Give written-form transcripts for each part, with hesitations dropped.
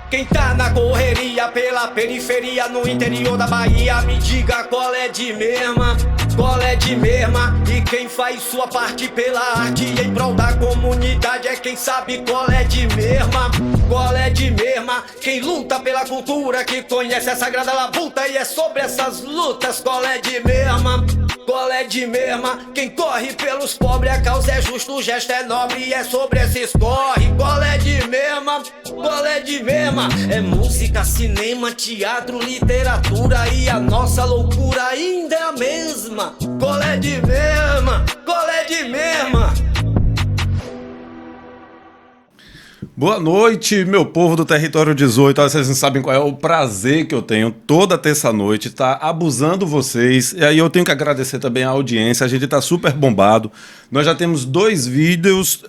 Quem tá na correria pela periferia no interior da Bahia, me diga qual é de mesma, qual é de mesma. E quem faz sua parte pela arte em prol da comunidade é quem sabe qual é de mesma, qual é de mesma. Quem luta pela cultura, que conhece a sagrada labuta e é sobre essas lutas, qual é de mesma, qual é de mesma. Quem corre pelos pobres, a causa é justa, o gesto é nobre e é sobre esses corre, qual é de mesma, qual é de mesma. É música, cinema, teatro, literatura e a nossa loucura ainda é a mesma. Qual é de mesma, qual é de mesma. Boa noite, meu povo do Território 18. Vocês não sabem qual é o prazer que eu tenho toda terça-noite, tá abusando vocês. E aí eu tenho que agradecer também a audiência, a gente tá super bombado. Nós já temos 2 vídeos,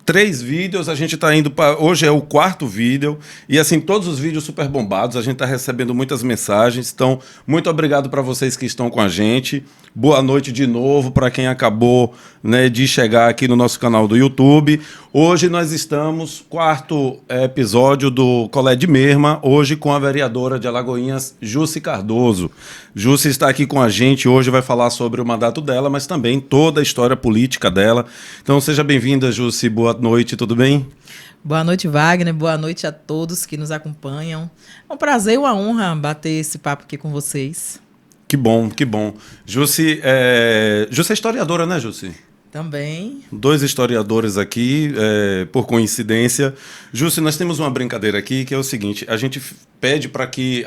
3 vídeos, a gente tá indo para... Hoje é o 4º vídeo, e assim, todos os vídeos super bombados, a gente tá recebendo muitas mensagens, então muito obrigado para vocês que estão com a gente. Boa noite de novo para quem acabou, né, de chegar aqui no nosso canal do YouTube. Hoje nós estamos, 4º episódio do Colé de Mesma, hoje com a vereadora de Alagoinhas, Jussi Cardoso. Jussi está aqui com a gente, hoje vai falar sobre o mandato dela, mas também toda a história política dela. Então seja bem-vinda, Jussi, boa noite, tudo bem? Boa noite, Wagner, boa noite a todos que nos acompanham. É um prazer e uma honra bater esse papo aqui com vocês. Que bom, que bom. Jussi é historiadora, né, Jussi? Também. 2 historiadores aqui, por coincidência. Jussi, nós temos uma brincadeira aqui que é o seguinte, a gente pede para que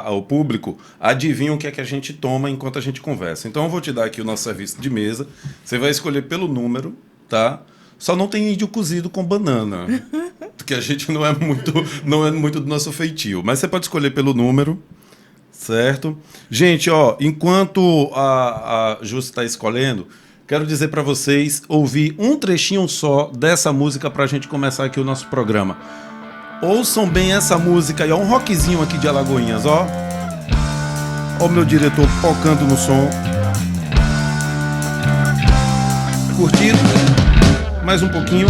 o público adivinhe o que é que a gente toma enquanto a gente conversa. Então eu vou te dar aqui o nosso serviço de mesa, você vai escolher pelo número, tá? Só não tem índio cozido com banana, porque a gente não é muito do nosso feitio, mas você pode escolher pelo número. Certo? Gente, ó, enquanto a Jussi está escolhendo, quero dizer para vocês ouvir um trechinho só dessa música para a gente começar aqui o nosso programa. Ouçam bem essa música aí, ó, um rockzinho aqui de Alagoinhas, ó. Ó o meu diretor focando no som. Curtiram? Mais um pouquinho.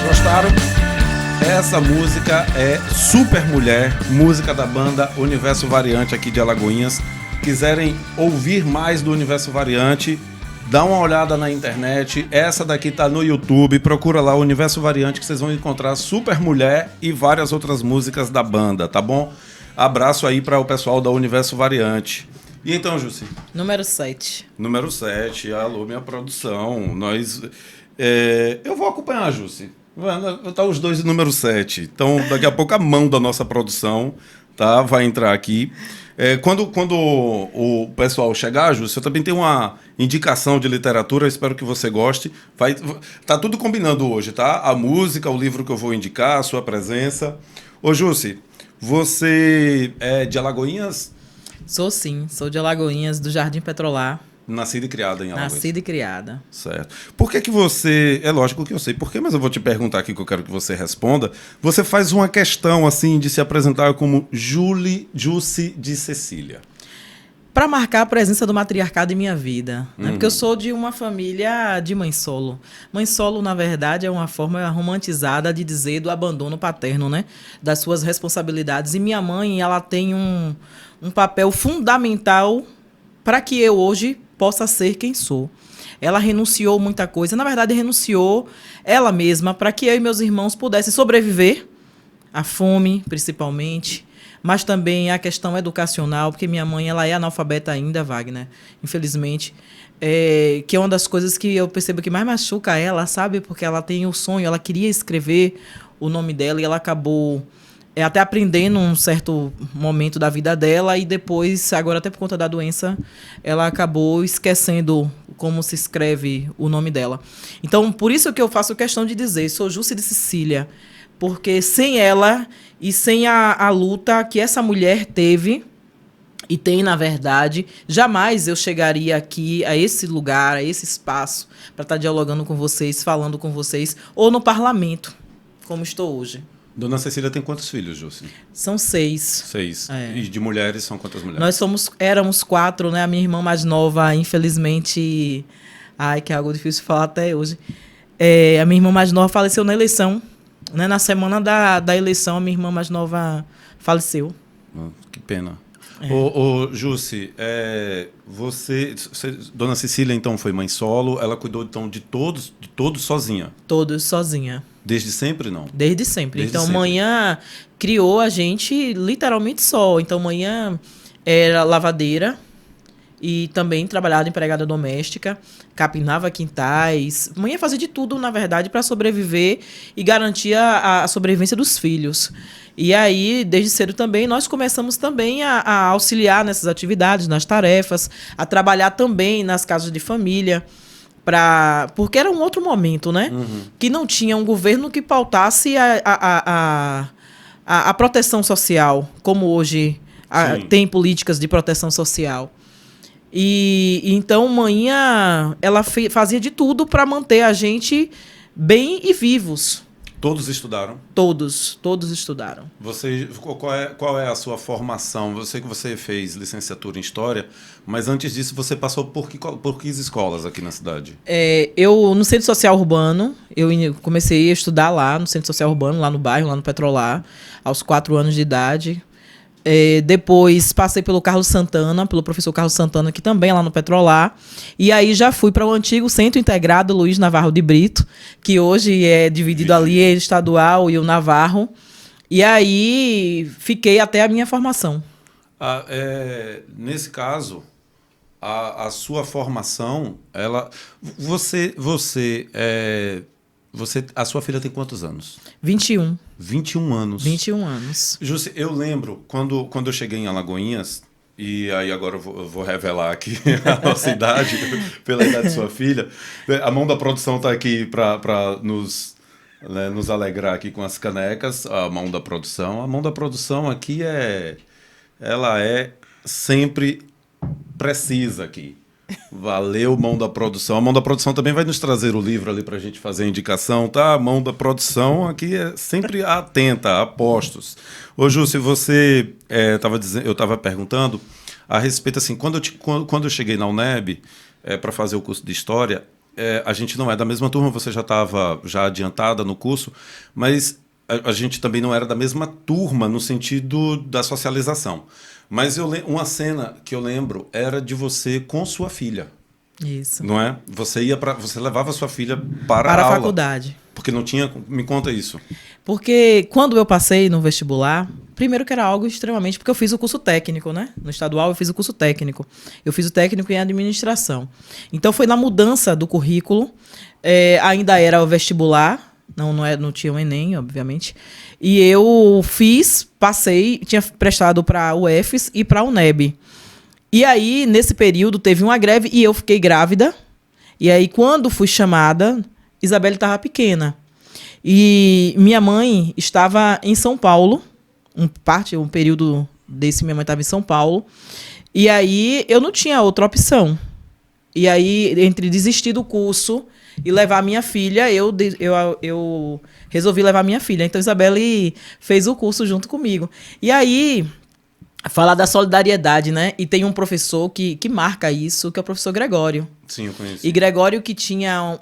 Gostaram? Essa música é Super Mulher, música da banda Universo Variante aqui de Alagoinhas. Quiserem ouvir mais do Universo Variante, dá uma olhada na internet. Essa daqui tá no YouTube, procura lá o Universo Variante que vocês vão encontrar Super Mulher e várias outras músicas da banda, tá bom? Abraço aí para o pessoal da Universo Variante. E então, Jussi? Número 7. Número 7, alô, minha produção. Eu vou acompanhar a Jussi. Tá os 2 de número 7. Então, daqui a pouco a mão da nossa produção, tá, vai entrar aqui. Quando o pessoal chegar, Jussi, eu também tenho uma indicação de literatura, espero que você goste. Tá tudo combinando hoje, tá? A música, o livro que eu vou indicar, a sua presença. Ô, Jussi, você é de Alagoinhas? Sou sim, sou de Alagoinhas, do Jardim Petrolar. Nascida e criada em Alagoinhas. Nascida e criada. Certo. Por que você... É lógico que eu sei por quê, mas eu vou te perguntar aqui que eu quero que você responda. Você faz uma questão, assim, de se apresentar como Jussi de Cecília. Para marcar a presença do matriarcado em minha vida. Né? Porque eu sou de uma família de mãe solo. Mãe solo, na verdade, é uma forma romantizada de dizer do abandono paterno, né? Das suas responsabilidades. E minha mãe, ela tem um papel fundamental para que eu hoje possa ser quem sou. Ela renunciou muita coisa. Na verdade, renunciou ela mesma para que eu e meus irmãos pudessem sobreviver à fome, principalmente, mas também a questão educacional, porque minha mãe ela é analfabeta ainda, Wagner, infelizmente, que é uma das coisas que eu percebo que mais machuca ela, sabe? Porque ela tem o sonho, ela queria escrever o nome dela e ela acabou até aprendendo um certo momento da vida dela e depois, agora até por conta da doença, ela acabou esquecendo como se escreve o nome dela. Então, por isso que eu faço questão de dizer, sou Jussi de Cecília, porque sem ela e sem a luta que essa mulher teve e tem, na verdade, jamais eu chegaria aqui a esse lugar, a esse espaço, para estar dialogando com vocês, falando com vocês, ou no parlamento, como estou hoje. Dona Cecília tem quantos filhos, Jussi? São 6. 6. E de mulheres são quantas mulheres? Nós éramos 4, né? A minha irmã mais nova, infelizmente... Ai, que é algo difícil de falar até hoje. A minha irmã mais nova faleceu na eleição Né? Na semana da eleição, a minha irmã mais nova faleceu. Que pena. Ô, Jussi, Dona Cecília, então, foi mãe solo, ela cuidou, então, de todos sozinha? Todos sozinha. Desde sempre, não? Desde sempre. Desde então, sempre. manhã criou a gente literalmente só. Então, manhã era lavadeira e também trabalhava de empregada doméstica, capinava quintais. Manhã fazia de tudo, na verdade, para sobreviver e garantir a sobrevivência dos filhos. E aí, desde cedo também, nós começamos também a auxiliar nessas atividades, nas tarefas, a trabalhar também nas casas de família. Porque era um outro momento, né? Que não tinha um governo que pautasse a proteção social, como hoje tem políticas de proteção social. E então, manhã, ela fazia de tudo para manter a gente bem e vivos. Todos estudaram? Todos estudaram. Qual é a sua formação? Eu sei que você fez licenciatura em História, mas antes disso você passou por que escolas aqui na cidade? Eu, no Centro Social Urbano, eu comecei a estudar lá, no Centro Social Urbano, lá no bairro, lá no Petrolar, aos 4 anos de idade. Depois passei pelo Carlos Santana, pelo professor Carlos Santana, que também é lá no Petrolar. E aí já fui para o antigo Centro Integrado Luiz Navarro de Brito, que hoje é dividido ali em estadual e o Navarro. E aí fiquei até a minha formação. Nesse caso, a sua formação, a sua filha tem quantos anos? 21. 21 anos. 21 anos. Jussi, eu lembro, quando eu cheguei em Alagoinhas, e aí agora eu vou revelar aqui a nossa idade, pela idade de sua filha, a mão da produção está aqui para nos alegrar aqui com as canecas, a mão da produção. A mão da produção aqui ela é sempre precisa aqui. Valeu, mão da produção. A mão da produção também vai nos trazer o livro ali para a gente fazer a indicação, tá? A mão da produção aqui é sempre atenta, a postos. Ô, Ju, se você eu estava perguntando a respeito, assim, quando eu cheguei na UNEB para fazer o curso de História, a gente não é da mesma turma, você já estava adiantada no curso, mas a gente também não era da mesma turma no sentido da socialização. Mas uma cena que eu lembro era de você com sua filha. Isso. Não é? Você levava sua filha para a aula. Faculdade. Porque não tinha... Me conta isso. Porque quando eu passei no vestibular, primeiro que era algo extremamente... Porque eu fiz o curso técnico, né? No estadual eu fiz o curso técnico. Eu fiz o técnico em administração. Então foi na mudança do currículo. Ainda era o vestibular. Não tinha o Enem, obviamente. E eu passei, tinha prestado para a UFES e para a UNEB. E aí, nesse período, teve uma greve e eu fiquei grávida. E aí, quando fui chamada, Isabelle estava pequena. E minha mãe estava em São Paulo. Um período desse, minha mãe estava em São Paulo. E aí, eu não tinha outra opção. E aí, entre desistir do curso e levar minha filha, eu resolvi levar minha filha. Então, Isabelle fez o curso junto comigo. E aí, falar da solidariedade, né? E tem um professor que marca isso, que é o professor Gregório. Sim, eu conheço. E Gregório que tinha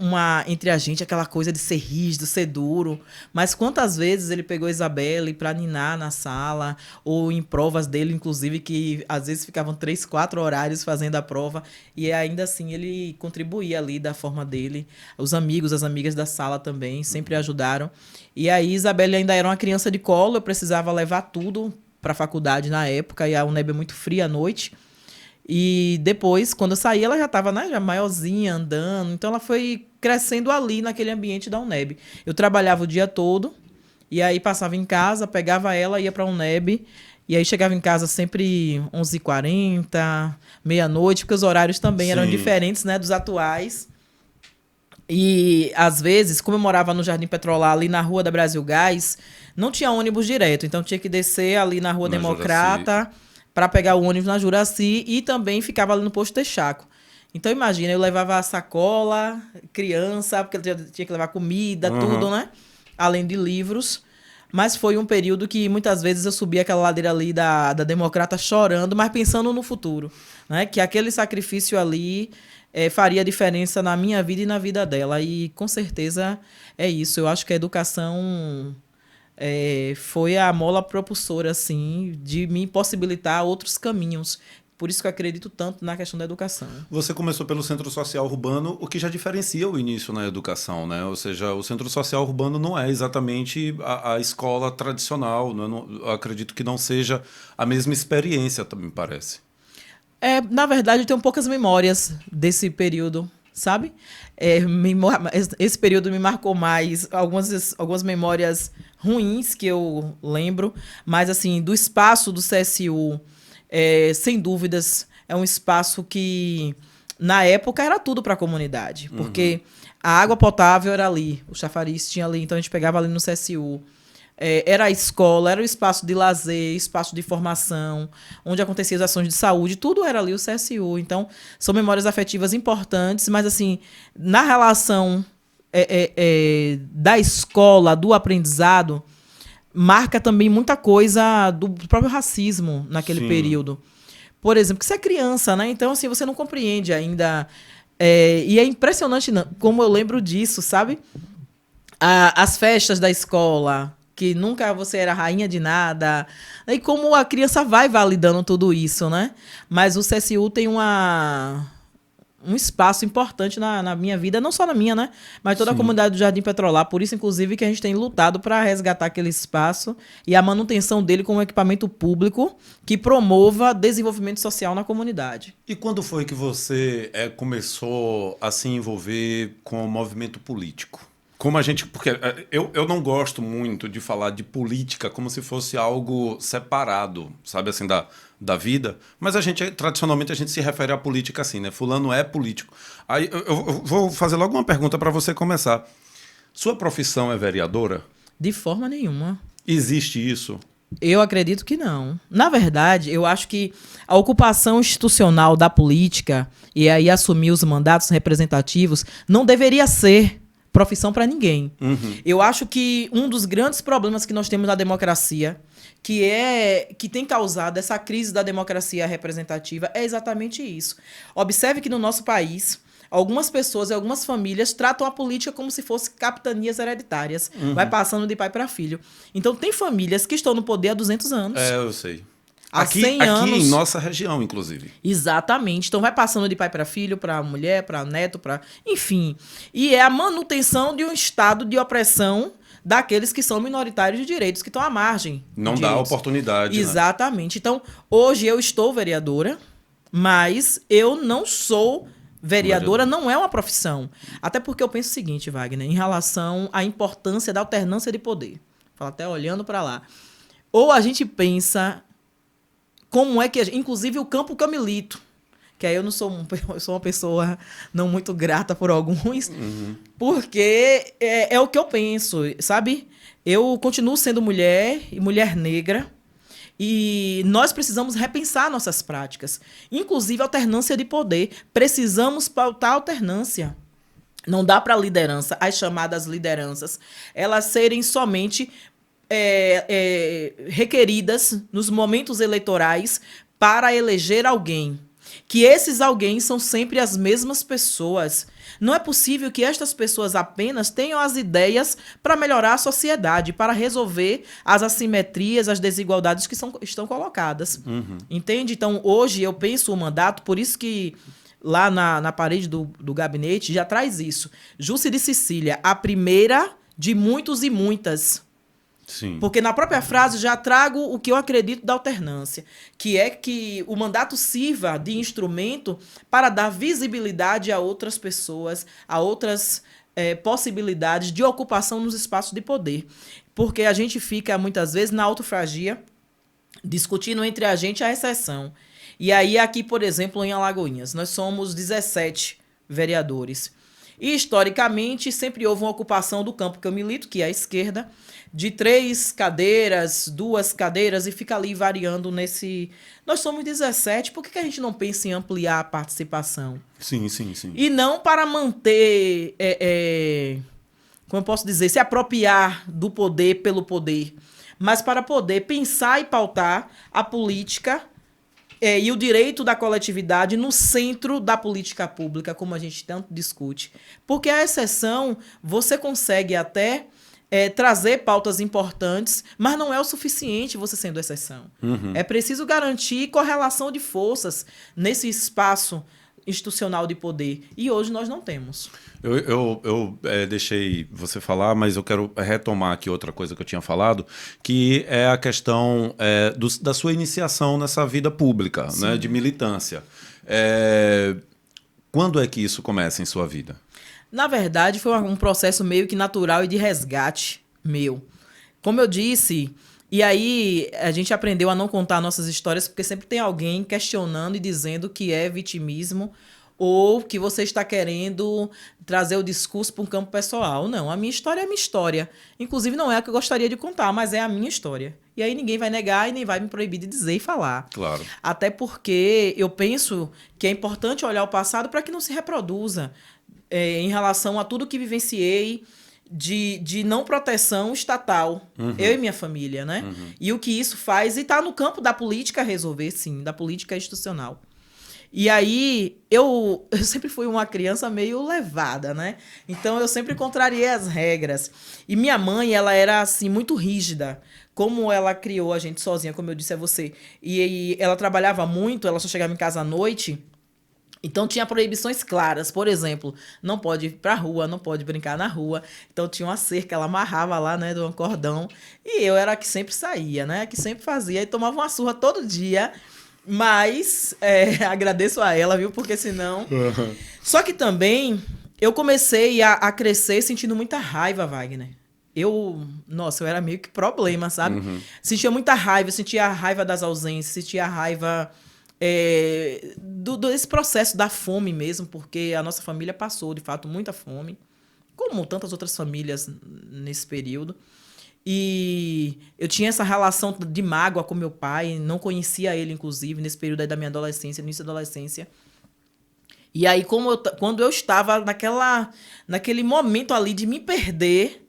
entre a gente aquela coisa de ser rígido, ser duro. Mas quantas vezes ele pegou Isabelle para ninar na sala, ou em provas dele, inclusive, que às vezes ficavam 3, 4 horários fazendo a prova. E ainda assim ele contribuía ali da forma dele. Os amigos, as amigas da sala também sempre ajudaram. E aí Isabelle ainda era uma criança de colo, eu precisava levar tudo para a faculdade na época, e a UNEB é muito fria à noite. E depois, quando eu saí, ela já estava, né, já maiorzinha, andando. Então, ela foi crescendo ali, naquele ambiente da UNEB. Eu trabalhava o dia todo, e aí passava em casa, pegava ela, ia para a UNEB, e aí chegava em casa sempre 11h40, meia-noite, porque os horários também eram diferentes, né, dos atuais. E, às vezes, como eu morava no Jardim Petrolar, ali na Rua da Brasil Gás, não tinha ônibus direto. Então, tinha que descer ali na Rua Democrata para pegar o ônibus na Juraci, e também ficava ali no posto Texaco. Então, imagina, eu levava a sacola, criança, porque eu tinha que levar comida, tudo, né? Além de livros. Mas foi um período que muitas vezes eu subia aquela ladeira ali da Democrata chorando, mas pensando no futuro, né? Que aquele sacrifício ali faria diferença na minha vida e na vida dela. E com certeza é isso. Eu acho que a educação foi a mola propulsora, assim, de me possibilitar outros caminhos. Por isso que eu acredito tanto na questão da educação. Você começou pelo Centro Social Urbano, o que já diferencia o início na educação, né? Ou seja, o Centro Social Urbano não é exatamente a escola tradicional, né? Eu acredito que não seja a mesma experiência, me parece. Na verdade, eu tenho poucas memórias desse período, sabe? Esse período me marcou mais, algumas memórias ruins que eu lembro, mas assim, do espaço do CSU, sem dúvidas, é um espaço que, na época, era tudo para a comunidade. Porque a água potável era ali, o chafariz tinha ali, então a gente pegava ali no CSU. Era a escola, era o espaço de lazer, espaço de formação, onde aconteciam as ações de saúde, tudo era ali o CSU. Então, são memórias afetivas importantes, mas, assim, na relação da escola, do aprendizado, marca também muita coisa do próprio racismo naquele período. Por exemplo, que você é criança, né? Então, assim, você não compreende ainda. E é impressionante como eu lembro disso, sabe? As festas da escola, que nunca você era rainha de nada. E como a criança vai validando tudo isso, né? Mas o CSU tem um espaço importante na minha vida, não só na minha, né? Mas toda a comunidade do Jardim Petrolar. Por isso, inclusive, que a gente tem lutado para resgatar aquele espaço e a manutenção dele como um equipamento público que promova desenvolvimento social na comunidade. E quando foi que você começou a se envolver com o movimento político? Como a gente... Porque eu não gosto muito de falar de política como se fosse algo separado, sabe, assim, da vida. Mas tradicionalmente, a gente se refere à política assim, né? Fulano é político. Aí eu vou fazer logo uma pergunta para você começar. Sua profissão é vereadora? De forma nenhuma. Existe isso? Eu acredito que não. Na verdade, eu acho que a ocupação institucional da política e aí assumir os mandatos representativos não deveria ser profissão para ninguém. Eu acho que um dos grandes problemas que nós temos na democracia, que tem causado essa crise da democracia representativa, é exatamente isso. Observe que no nosso país, algumas pessoas e algumas famílias tratam a política como se fossem capitanias hereditárias. Vai passando de pai para filho. Então, tem famílias que estão no poder há 200 anos. Eu sei. Há 100 anos. Aqui em nossa região, inclusive. Exatamente. Então vai passando de pai para filho, para mulher, para neto, para... Enfim. E é a manutenção de um estado de opressão daqueles que são minoritários de direitos, que estão à margem. Não dá oportunidade. Exatamente. Né? Então, hoje eu estou vereadora, mas eu não sou vereadora, não é uma profissão. Até porque eu penso o seguinte, Wagner, em relação à importância da alternância de poder. Falo até olhando para lá. Ou a gente pensa... Como é que... Inclusive, o campo que eu milito. Que aí eu sou uma pessoa não muito grata por alguns. Porque é o que eu penso, sabe? Eu continuo sendo mulher e mulher negra. E nós precisamos repensar nossas práticas. Inclusive, alternância de poder. Precisamos pautar alternância. Não dá para liderança, as chamadas lideranças, elas serem somente... requeridas nos momentos eleitorais para eleger alguém. Que esses alguém são sempre as mesmas pessoas. Não é possível que estas pessoas apenas tenham as ideias para melhorar a sociedade, para resolver as assimetrias, as desigualdades que estão colocadas. Entende? Então, hoje eu penso o mandato, por isso que lá na parede do gabinete já traz isso. Jússi de Cecília, a primeira de muitos e muitas. Sim. Porque na própria frase já trago o que eu acredito da alternância, que é que o mandato sirva de instrumento para dar visibilidade a outras pessoas, a outras possibilidades de ocupação nos espaços de poder. Porque a gente fica, muitas vezes, na autofagia, discutindo entre a gente a exceção. E aí, aqui, por exemplo, em Alagoinhas, nós somos 17 vereadores. E, historicamente, sempre houve uma ocupação do campo que eu milito, que é a esquerda, de 3 cadeiras, 2 cadeiras, e fica ali variando nesse... Nós somos 17, por que a gente não pensa em ampliar a participação? Sim. E não para manter, como eu posso dizer, se apropriar do poder pelo poder, mas para poder pensar e pautar a política e o direito da coletividade no centro da política pública, como a gente tanto discute. Porque a exceção, você consegue até trazer pautas importantes, mas não é o suficiente você sendo exceção. É preciso garantir correlação de forças nesse espaço institucional de poder. E hoje nós não temos. Eu deixei você falar, mas eu quero retomar aqui outra coisa que eu tinha falado, que é a questão da sua iniciação nessa vida pública, né, de militância. Quando é que isso começa em sua vida? Na verdade, foi um processo meio que natural e de resgate meu. Como eu disse, e aí a gente aprendeu a não contar nossas histórias, porque sempre tem alguém questionando e dizendo que é vitimismo ou que você está querendo trazer o discurso para um campo pessoal. Não, a minha história é a minha história. Inclusive, não é a que eu gostaria de contar, mas é a minha história. E aí ninguém vai negar e nem vai me proibir de dizer e falar. Claro. Até porque eu penso que é importante olhar o passado para que não se reproduza em relação a tudo que vivenciei de não proteção estatal, eu e minha família, né? E o que isso faz, e está no campo da política resolver, sim, da política institucional. E aí, eu sempre fui uma criança meio levada, né? Então, eu sempre contrariei as regras. E minha mãe, ela era, assim, muito rígida. Como ela criou a gente sozinha, como eu disse a você. E ela trabalhava muito, ela só chegava em casa à noite. Então, tinha proibições claras. Por exemplo, não pode ir pra rua, não pode brincar na rua. Então, tinha uma cerca, ela amarrava lá, né, de um cordão. E eu era a que sempre saía, né? A que sempre fazia. E tomava uma surra todo dia. Mas, agradeço a ela, viu? Porque senão... Só que também, eu comecei a crescer sentindo muita raiva, Wagner. Nossa, eu era meio que problema, sabe? Sentia muita raiva, sentia a raiva das ausências, sentia a raiva... desse processo da fome mesmo, porque a nossa família passou, de fato, muita fome, como tantas outras famílias nesse período. E eu tinha essa relação de mágoa com meu pai, não conhecia ele, inclusive, nesse período aí da minha adolescência, no início da adolescência. E aí, quando eu estava naquele momento ali de me perder,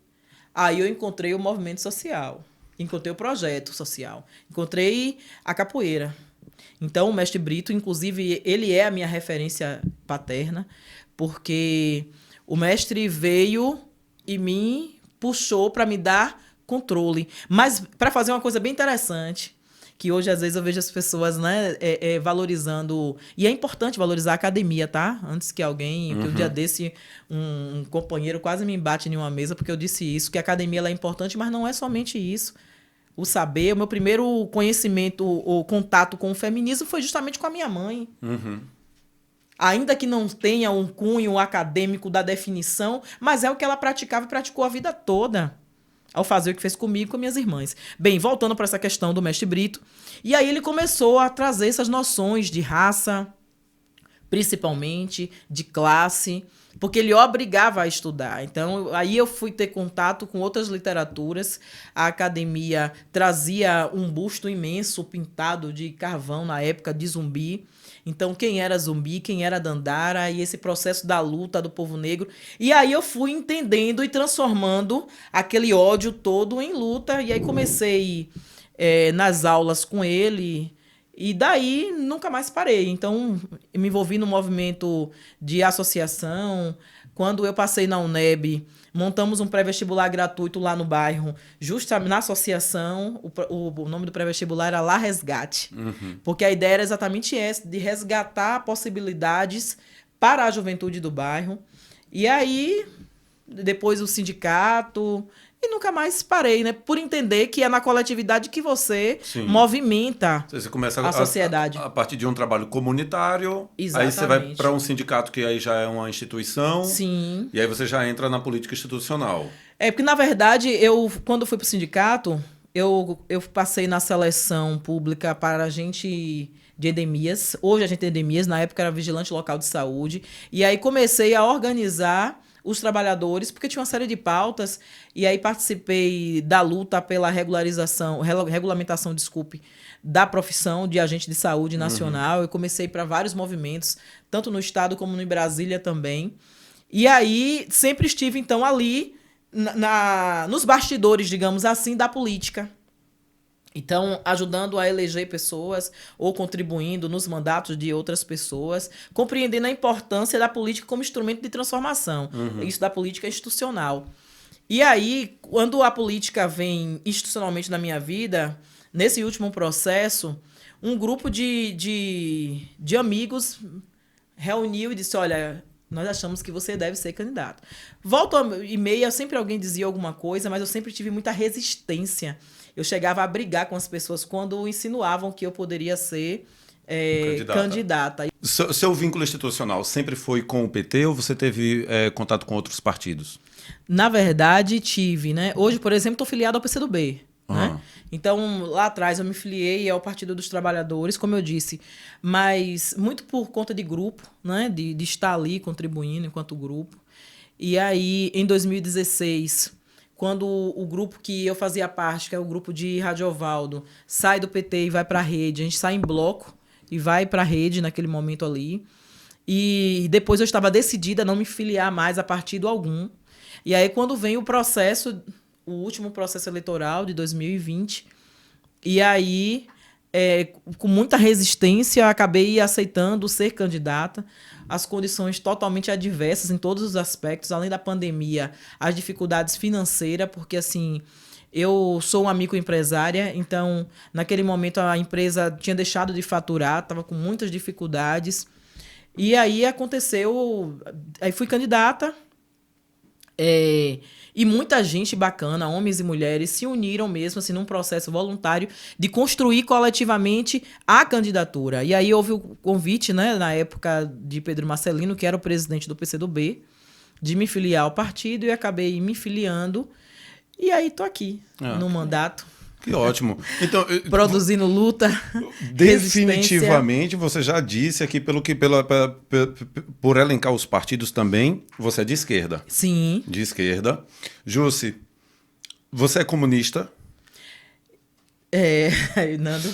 aí eu encontrei o movimento social, encontrei o projeto social, encontrei a capoeira. Então, o mestre Brito, inclusive, ele é a minha referência paterna, porque o mestre veio e me puxou para me dar controle. Mas para fazer uma coisa bem interessante, que hoje, às vezes, eu vejo as pessoas, né, valorizando... E é importante valorizar a academia, tá? Antes que alguém... Que um dia desse, um companheiro quase me embate em uma mesa, porque eu disse isso, que a academia ela é importante, mas não é somente isso. O saber, o meu primeiro conhecimento ou contato com o feminismo foi justamente com a minha mãe. Ainda que não tenha um cunho acadêmico da definição, mas é o que ela praticava e praticou a vida toda, ao fazer o que fez comigo e com minhas irmãs. Bem, voltando para essa questão do mestre Brito, e aí ele começou a trazer essas noções de raça, principalmente, de classe, porque ele obrigava a estudar. Então, aí eu fui ter contato com outras literaturas. A academia trazia um busto imenso pintado de carvão na época de Zumbi. Então, quem era Zumbi, quem era Dandara, e esse processo da luta do povo negro. E aí eu fui entendendo e transformando aquele ódio todo em luta. E aí comecei nas aulas com ele. E daí nunca mais parei. Então, eu me envolvi no movimento de associação. Quando eu passei na UNEB, montamos um pré-vestibular gratuito lá no bairro, justamente na associação. O nome do pré-vestibular era La Resgate. Porque a ideia era exatamente essa, de resgatar possibilidades para a juventude do bairro. E aí, depois o sindicato... E nunca mais parei, né? Por entender que é na coletividade que você movimenta você começa a sociedade. A partir de um trabalho comunitário, Exatamente. Aí você vai para um sindicato que aí já é uma instituição. Sim. E aí você já entra na política institucional. Porque, na verdade, quando fui para o sindicato, eu passei na seleção pública para agente de endemias. Hoje, agente de endemias, na época era vigilante local de saúde. E aí comecei a organizar os trabalhadores, porque tinha uma série de pautas, e aí participei da luta pela regulamentação, da profissão de agente de saúde nacional. Eu comecei para vários movimentos, tanto no estado como em Brasília também. E aí sempre estive, então, ali nos bastidores, digamos assim, da política. Então, ajudando a eleger pessoas ou contribuindo nos mandatos de outras pessoas, compreendendo a importância da política como instrumento de transformação, isso da política institucional. E aí, quando a política vem institucionalmente na minha vida, nesse último processo, um grupo de amigos reuniu e disse, olha, nós achamos que você deve ser candidato. Volta e meia, sempre alguém dizia alguma coisa, mas eu sempre tive muita resistência. Eu chegava a brigar com as pessoas quando insinuavam que eu poderia ser candidata. Seu vínculo institucional sempre foi com o PT ou você teve contato com outros partidos? Na verdade, tive, né? Hoje, por exemplo, estou filiado ao PCdoB. Né? Então, lá atrás eu me filiei ao Partido dos Trabalhadores, como eu disse, mas muito por conta de grupo, né? De estar ali contribuindo enquanto grupo. E aí, em 2016, quando o grupo que eu fazia parte, que é o grupo de Radiovaldo, sai do PT e vai para a rede, a gente sai em bloco e vai para a rede naquele momento ali. E depois eu estava decidida a não me filiar mais a partido algum. E aí, quando vem o processo, o último processo eleitoral de 2020, e aí, com muita resistência, eu acabei aceitando ser candidata. As condições totalmente adversas em todos os aspectos, além da pandemia, as dificuldades financeiras, porque assim, eu sou uma microempresária, então, naquele momento a empresa tinha deixado de faturar, estava com muitas dificuldades. E aí aconteceu, aí fui candidata, e muita gente bacana, homens e mulheres, se uniram mesmo assim, num processo voluntário de construir coletivamente a candidatura. E aí houve o convite, né, na época de Pedro Marcelino, que era o presidente do PCdoB, de me filiar ao partido, e acabei me filiando. E aí tô aqui, no mandato. Que ótimo. Então, produzindo luta, definitivamente, você já disse aqui, por elencar os partidos também, você é de esquerda. Sim. De esquerda. Jussi, você é comunista? Nando.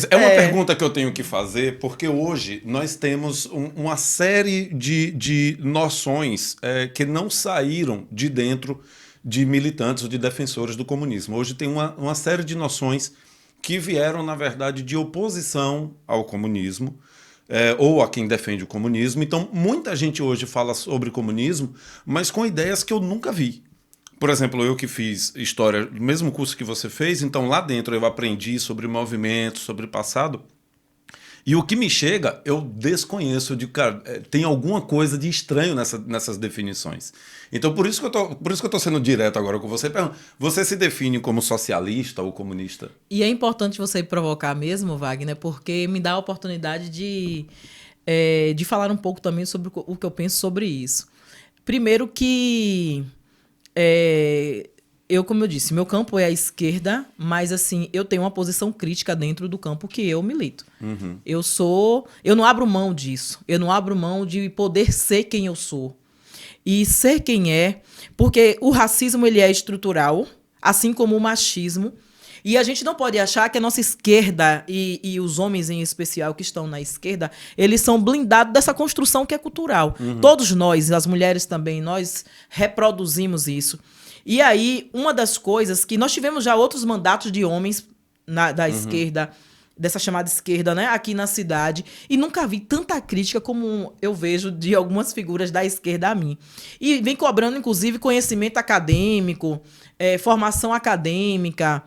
É uma pergunta que eu tenho que fazer, porque hoje nós temos uma série de noções que não saíram de dentro de militantes ou de defensores do comunismo. Hoje tem uma série de noções que vieram, na verdade, de oposição ao comunismo, ou a quem defende o comunismo. Então, muita gente hoje fala sobre comunismo, mas com ideias que eu nunca vi. Por exemplo, eu que fiz história, no mesmo curso que você fez, então lá dentro eu aprendi sobre movimentos, sobre passado, e o que me chega, eu desconheço, cara, tem alguma coisa de estranho nessas definições. Então, por isso que eu tô sendo direto agora com você. Você se define como socialista ou comunista? E é importante você provocar mesmo, Wagner, porque me dá a oportunidade de falar um pouco também sobre o que eu penso sobre isso. Primeiro que... como eu disse, meu campo é a esquerda, mas assim, eu tenho uma posição crítica dentro do campo que eu milito. Uhum. Eu não abro mão disso. Eu não abro mão de poder ser quem eu sou. E ser quem porque o racismo ele é estrutural, assim como o machismo. E a gente não pode achar que a nossa esquerda e os homens em especial que estão na esquerda, eles são blindados dessa construção que é cultural. Uhum. Todos nós, as mulheres também, nós reproduzimos isso. E aí, uma das coisas que nós tivemos já outros mandatos de homens da esquerda, dessa chamada esquerda, né, aqui na cidade, e nunca vi tanta crítica como eu vejo de algumas figuras da esquerda a mim. E vem cobrando, inclusive, conhecimento acadêmico, formação acadêmica,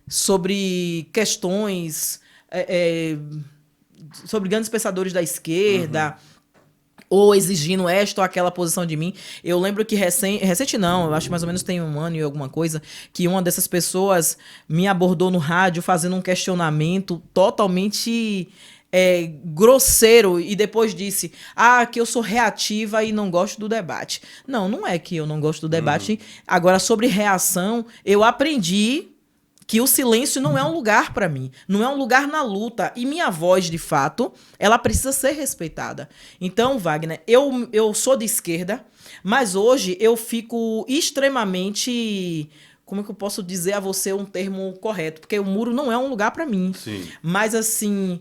sobre questões, sobre grandes pensadores da esquerda, ou exigindo esta ou aquela posição de mim. Eu lembro que recente não, eu acho que mais ou menos tem um ano e alguma coisa, que uma dessas pessoas me abordou no rádio fazendo um questionamento totalmente grosseiro e depois disse, que eu sou reativa e não gosto do debate. Não, não é que eu não gosto do debate. Agora, sobre reação, eu aprendi que o silêncio não é um lugar para mim, não é um lugar na luta. E minha voz, de fato, ela precisa ser respeitada. Então, Wagner, eu sou de esquerda, mas hoje eu fico extremamente... Como é que eu posso dizer a você um termo correto? Porque o muro não é um lugar para mim. Sim. Mas, assim,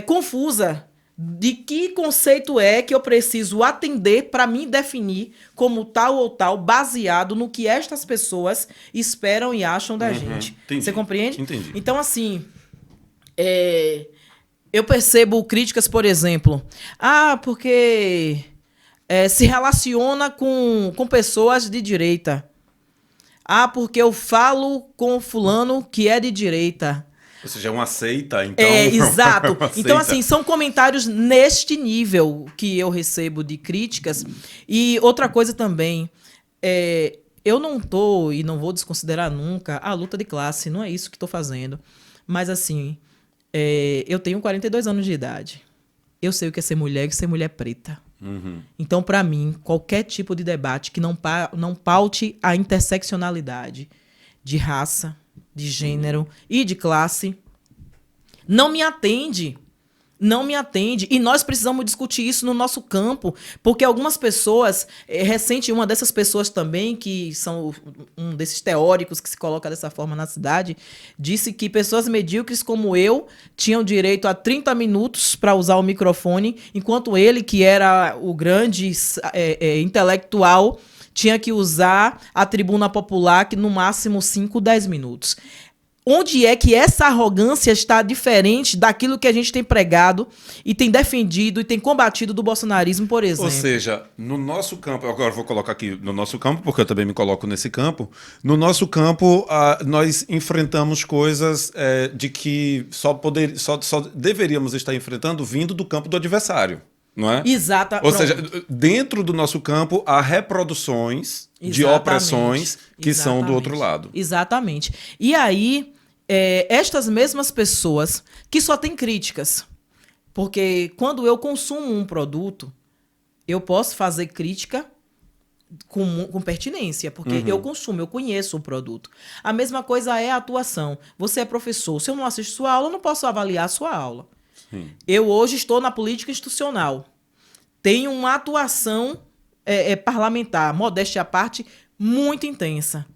confusa de que conceito é que eu preciso atender para me definir como tal ou tal, baseado no que estas pessoas esperam e acham da gente. Entendi. Você compreende? Entendi. Então, assim, eu percebo críticas, por exemplo, porque se relaciona com pessoas de direita. Porque eu falo com fulano que é de direita. Ou seja, é uma seita, então... Exato. Uma Então, seita. assim, são comentários neste nível que eu recebo de críticas. E outra coisa também, eu não tô e não vou desconsiderar nunca a luta de classe, não é isso que estou fazendo. Mas, assim, eu tenho 42 anos de idade. Eu sei o que é ser mulher e ser mulher preta. Uhum. Então, para mim, qualquer tipo de debate que não paute a interseccionalidade de raça, de gênero e de classe, não me atende. Não me atende. E nós precisamos discutir isso no nosso campo, porque algumas pessoas, uma dessas pessoas também, que são um desses teóricos que se coloca dessa forma na cidade, disse que pessoas medíocres como eu tinham direito a 30 minutos para usar o microfone, enquanto ele, que era o grande intelectual, tinha que usar a tribuna popular, que no máximo 5, 10 minutos. Onde é que essa arrogância está diferente daquilo que a gente tem pregado e tem defendido e tem combatido do bolsonarismo, por exemplo? Ou seja, no nosso campo, agora vou colocar aqui no nosso campo, porque eu também me coloco nesse campo, no nosso campo nós enfrentamos coisas de que só deveríamos estar enfrentando vindo do campo do adversário. Não é? Exata. Ou seja, dentro do nosso campo há reproduções de opressões que são do outro lado. Exatamente. E aí, estas mesmas pessoas que só têm críticas, porque quando eu consumo um produto, eu posso fazer crítica com pertinência, porque eu consumo, eu conheço o produto. A mesma coisa é a atuação. Você é professor, se eu não assisto sua aula, eu não posso avaliar a sua aula. Sim. Eu hoje estou na política institucional. Tenho uma atuação parlamentar, modéstia à parte, muito intensa.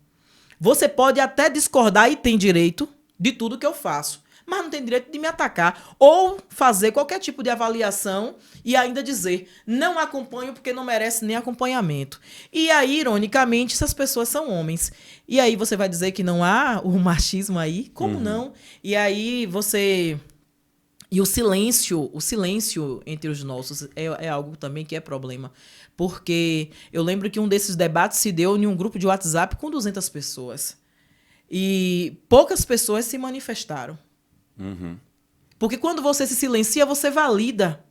Você pode até discordar e tem direito de tudo que eu faço, mas não tem direito de me atacar ou fazer qualquer tipo de avaliação e ainda dizer, não acompanho porque não merece nem acompanhamento. E aí, ironicamente, essas pessoas são homens. E aí você vai dizer que não há o machismo aí? Como não? E aí você... E o silêncio entre os nossos é algo também que é problema. Porque eu lembro que um desses debates se deu em um grupo de WhatsApp com 200 pessoas. E poucas pessoas se manifestaram. Uhum. Porque quando você se silencia, você valida.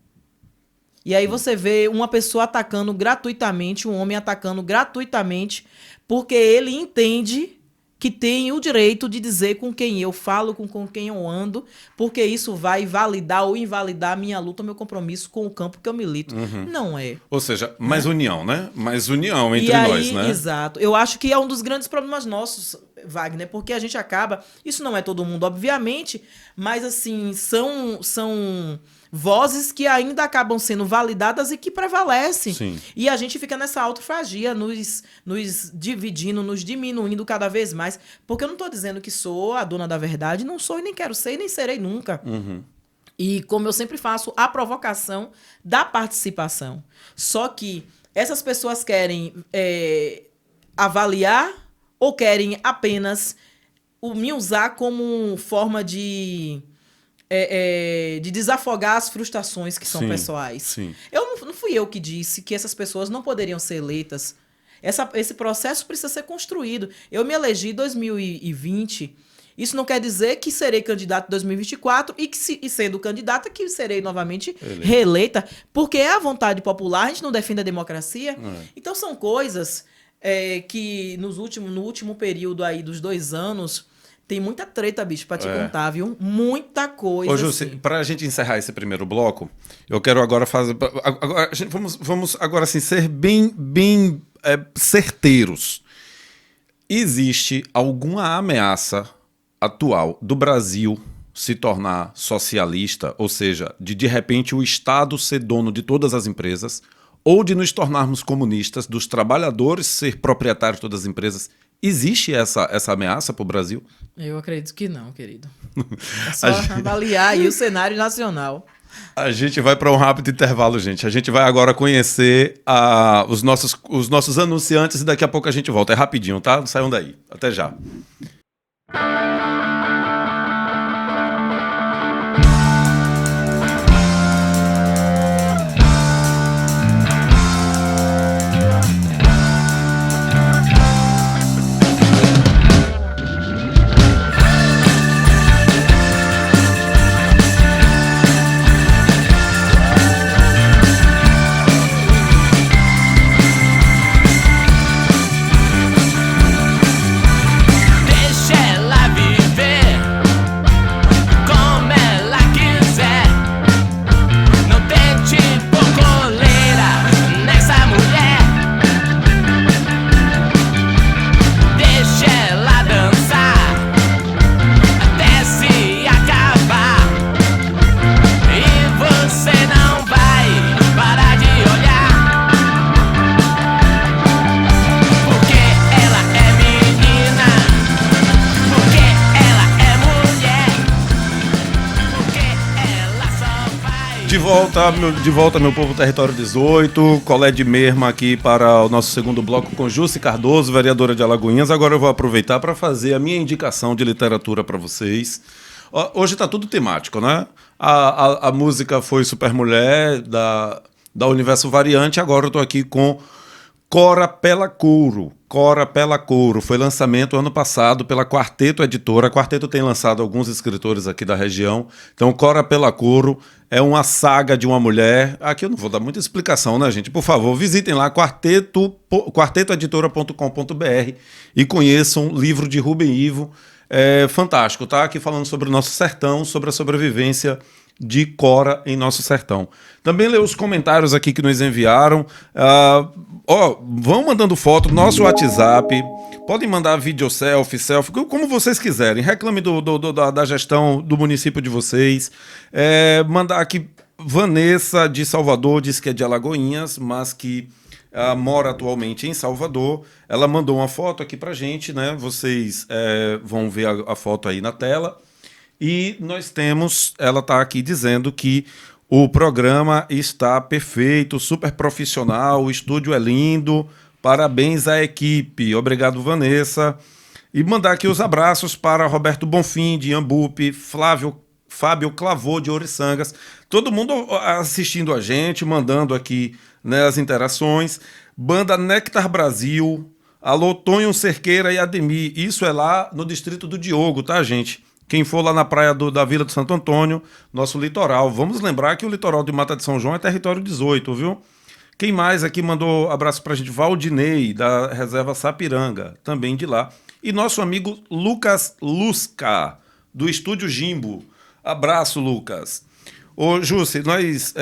E aí você vê uma pessoa atacando gratuitamente, um homem atacando gratuitamente, porque ele entende que tem o direito de dizer com quem eu falo, com quem eu ando, porque isso vai validar ou invalidar a minha luta, meu compromisso com o campo que eu milito. Não é. Ou seja, mais união, né? Mais união entre nós, né? Exato. Eu acho que é um dos grandes problemas nossos, Wagner, porque a gente acaba... Isso não é todo mundo, obviamente, mas, assim, são vozes que ainda acabam sendo validadas e que prevalecem. Sim. E a gente fica nessa autofagia, nos dividindo, nos diminuindo cada vez mais. Porque eu não estou dizendo que sou a dona da verdade, não sou e nem quero ser e nem serei nunca. E como eu sempre faço, a provocação da participação. Só que essas pessoas querem avaliar ou querem apenas me usar como forma de desafogar as frustrações que são pessoais. Sim. Não fui eu que disse que essas pessoas não poderiam ser eleitas. Esse processo precisa ser construído. Eu me elegi em 2020. Isso não quer dizer que serei candidata em 2024 e sendo candidata que serei novamente reeleita, porque é a vontade popular, a gente não defende a democracia. Então são coisas que no último período aí dos 2 anos... Tem muita treta, bicho, pra te contar, viu? Muita coisa. Ô, Jussi, assim. Pra gente encerrar esse primeiro bloco, eu quero agora fazer... Vamos agora assim, ser bem certeiros. Existe alguma ameaça atual do Brasil se tornar socialista, ou seja, de repente o Estado ser dono de todas as empresas, ou de nos tornarmos comunistas, dos trabalhadores ser proprietários de todas as empresas? Existe essa ameaça para o Brasil? Eu acredito que não, querido. É só avaliar aí o cenário nacional. A gente vai para um rápido intervalo, gente. A gente vai agora conhecer os nossos anunciantes e daqui a pouco a gente volta. É rapidinho, tá? Não saiam daí. Até já. De volta, meu povo, Território 18, Colé de Merma aqui para o nosso segundo bloco com Jussi Cardoso, vereadora de Alagoinhas. Agora eu vou aproveitar para fazer a minha indicação de literatura para vocês. Hoje está tudo temático, né? A música foi Supermulher, da Universo Variante, agora eu estou aqui com Cora Pela Couro. Cora Pela Couro. Foi lançamento ano passado pela Quarteto Editora. A Quarteto tem lançado alguns escritores aqui da região. Então, Cora Pela Couro é uma saga de uma mulher. Aqui eu não vou dar muita explicação, né, gente? Por favor, visitem lá quartetoeditora.com.br e conheçam o livro de Rubem Ivo. É fantástico, tá? Aqui falando sobre o nosso sertão, sobre a sobrevivência de Cora em nosso sertão. Também ler os comentários aqui que nos enviaram. Vão mandando foto no nosso WhatsApp. Podem mandar vídeo selfie, como vocês quiserem. Reclame da gestão do município de vocês. Mandar aqui, Vanessa de Salvador, diz que é de Alagoinhas, mas que mora atualmente em Salvador. Ela mandou uma foto aqui pra gente, né? Vocês vão ver a foto aí na tela. E ela está aqui dizendo que o programa está perfeito, super profissional, o estúdio é lindo, parabéns à equipe. Obrigado, Vanessa. E mandar aqui os abraços para Roberto Bonfim, de Iambupe, Fábio Clavô, de Oriçangas. Todo mundo assistindo a gente, mandando aqui, né, as interações. Banda Nectar Brasil, alô Tonho Cerqueira e Ademir. Isso é lá no distrito do Diogo, tá, gente? Quem for lá na praia da Vila do Santo Antônio, nosso litoral. Vamos lembrar que o litoral de Mata de São João é território 18, viu? Quem mais aqui mandou abraço pra gente? Valdinei, da Reserva Sapiranga, também de lá. E nosso amigo Lucas Lusca, do Estúdio Jimbo. Abraço, Lucas. Ô, Jussi, nós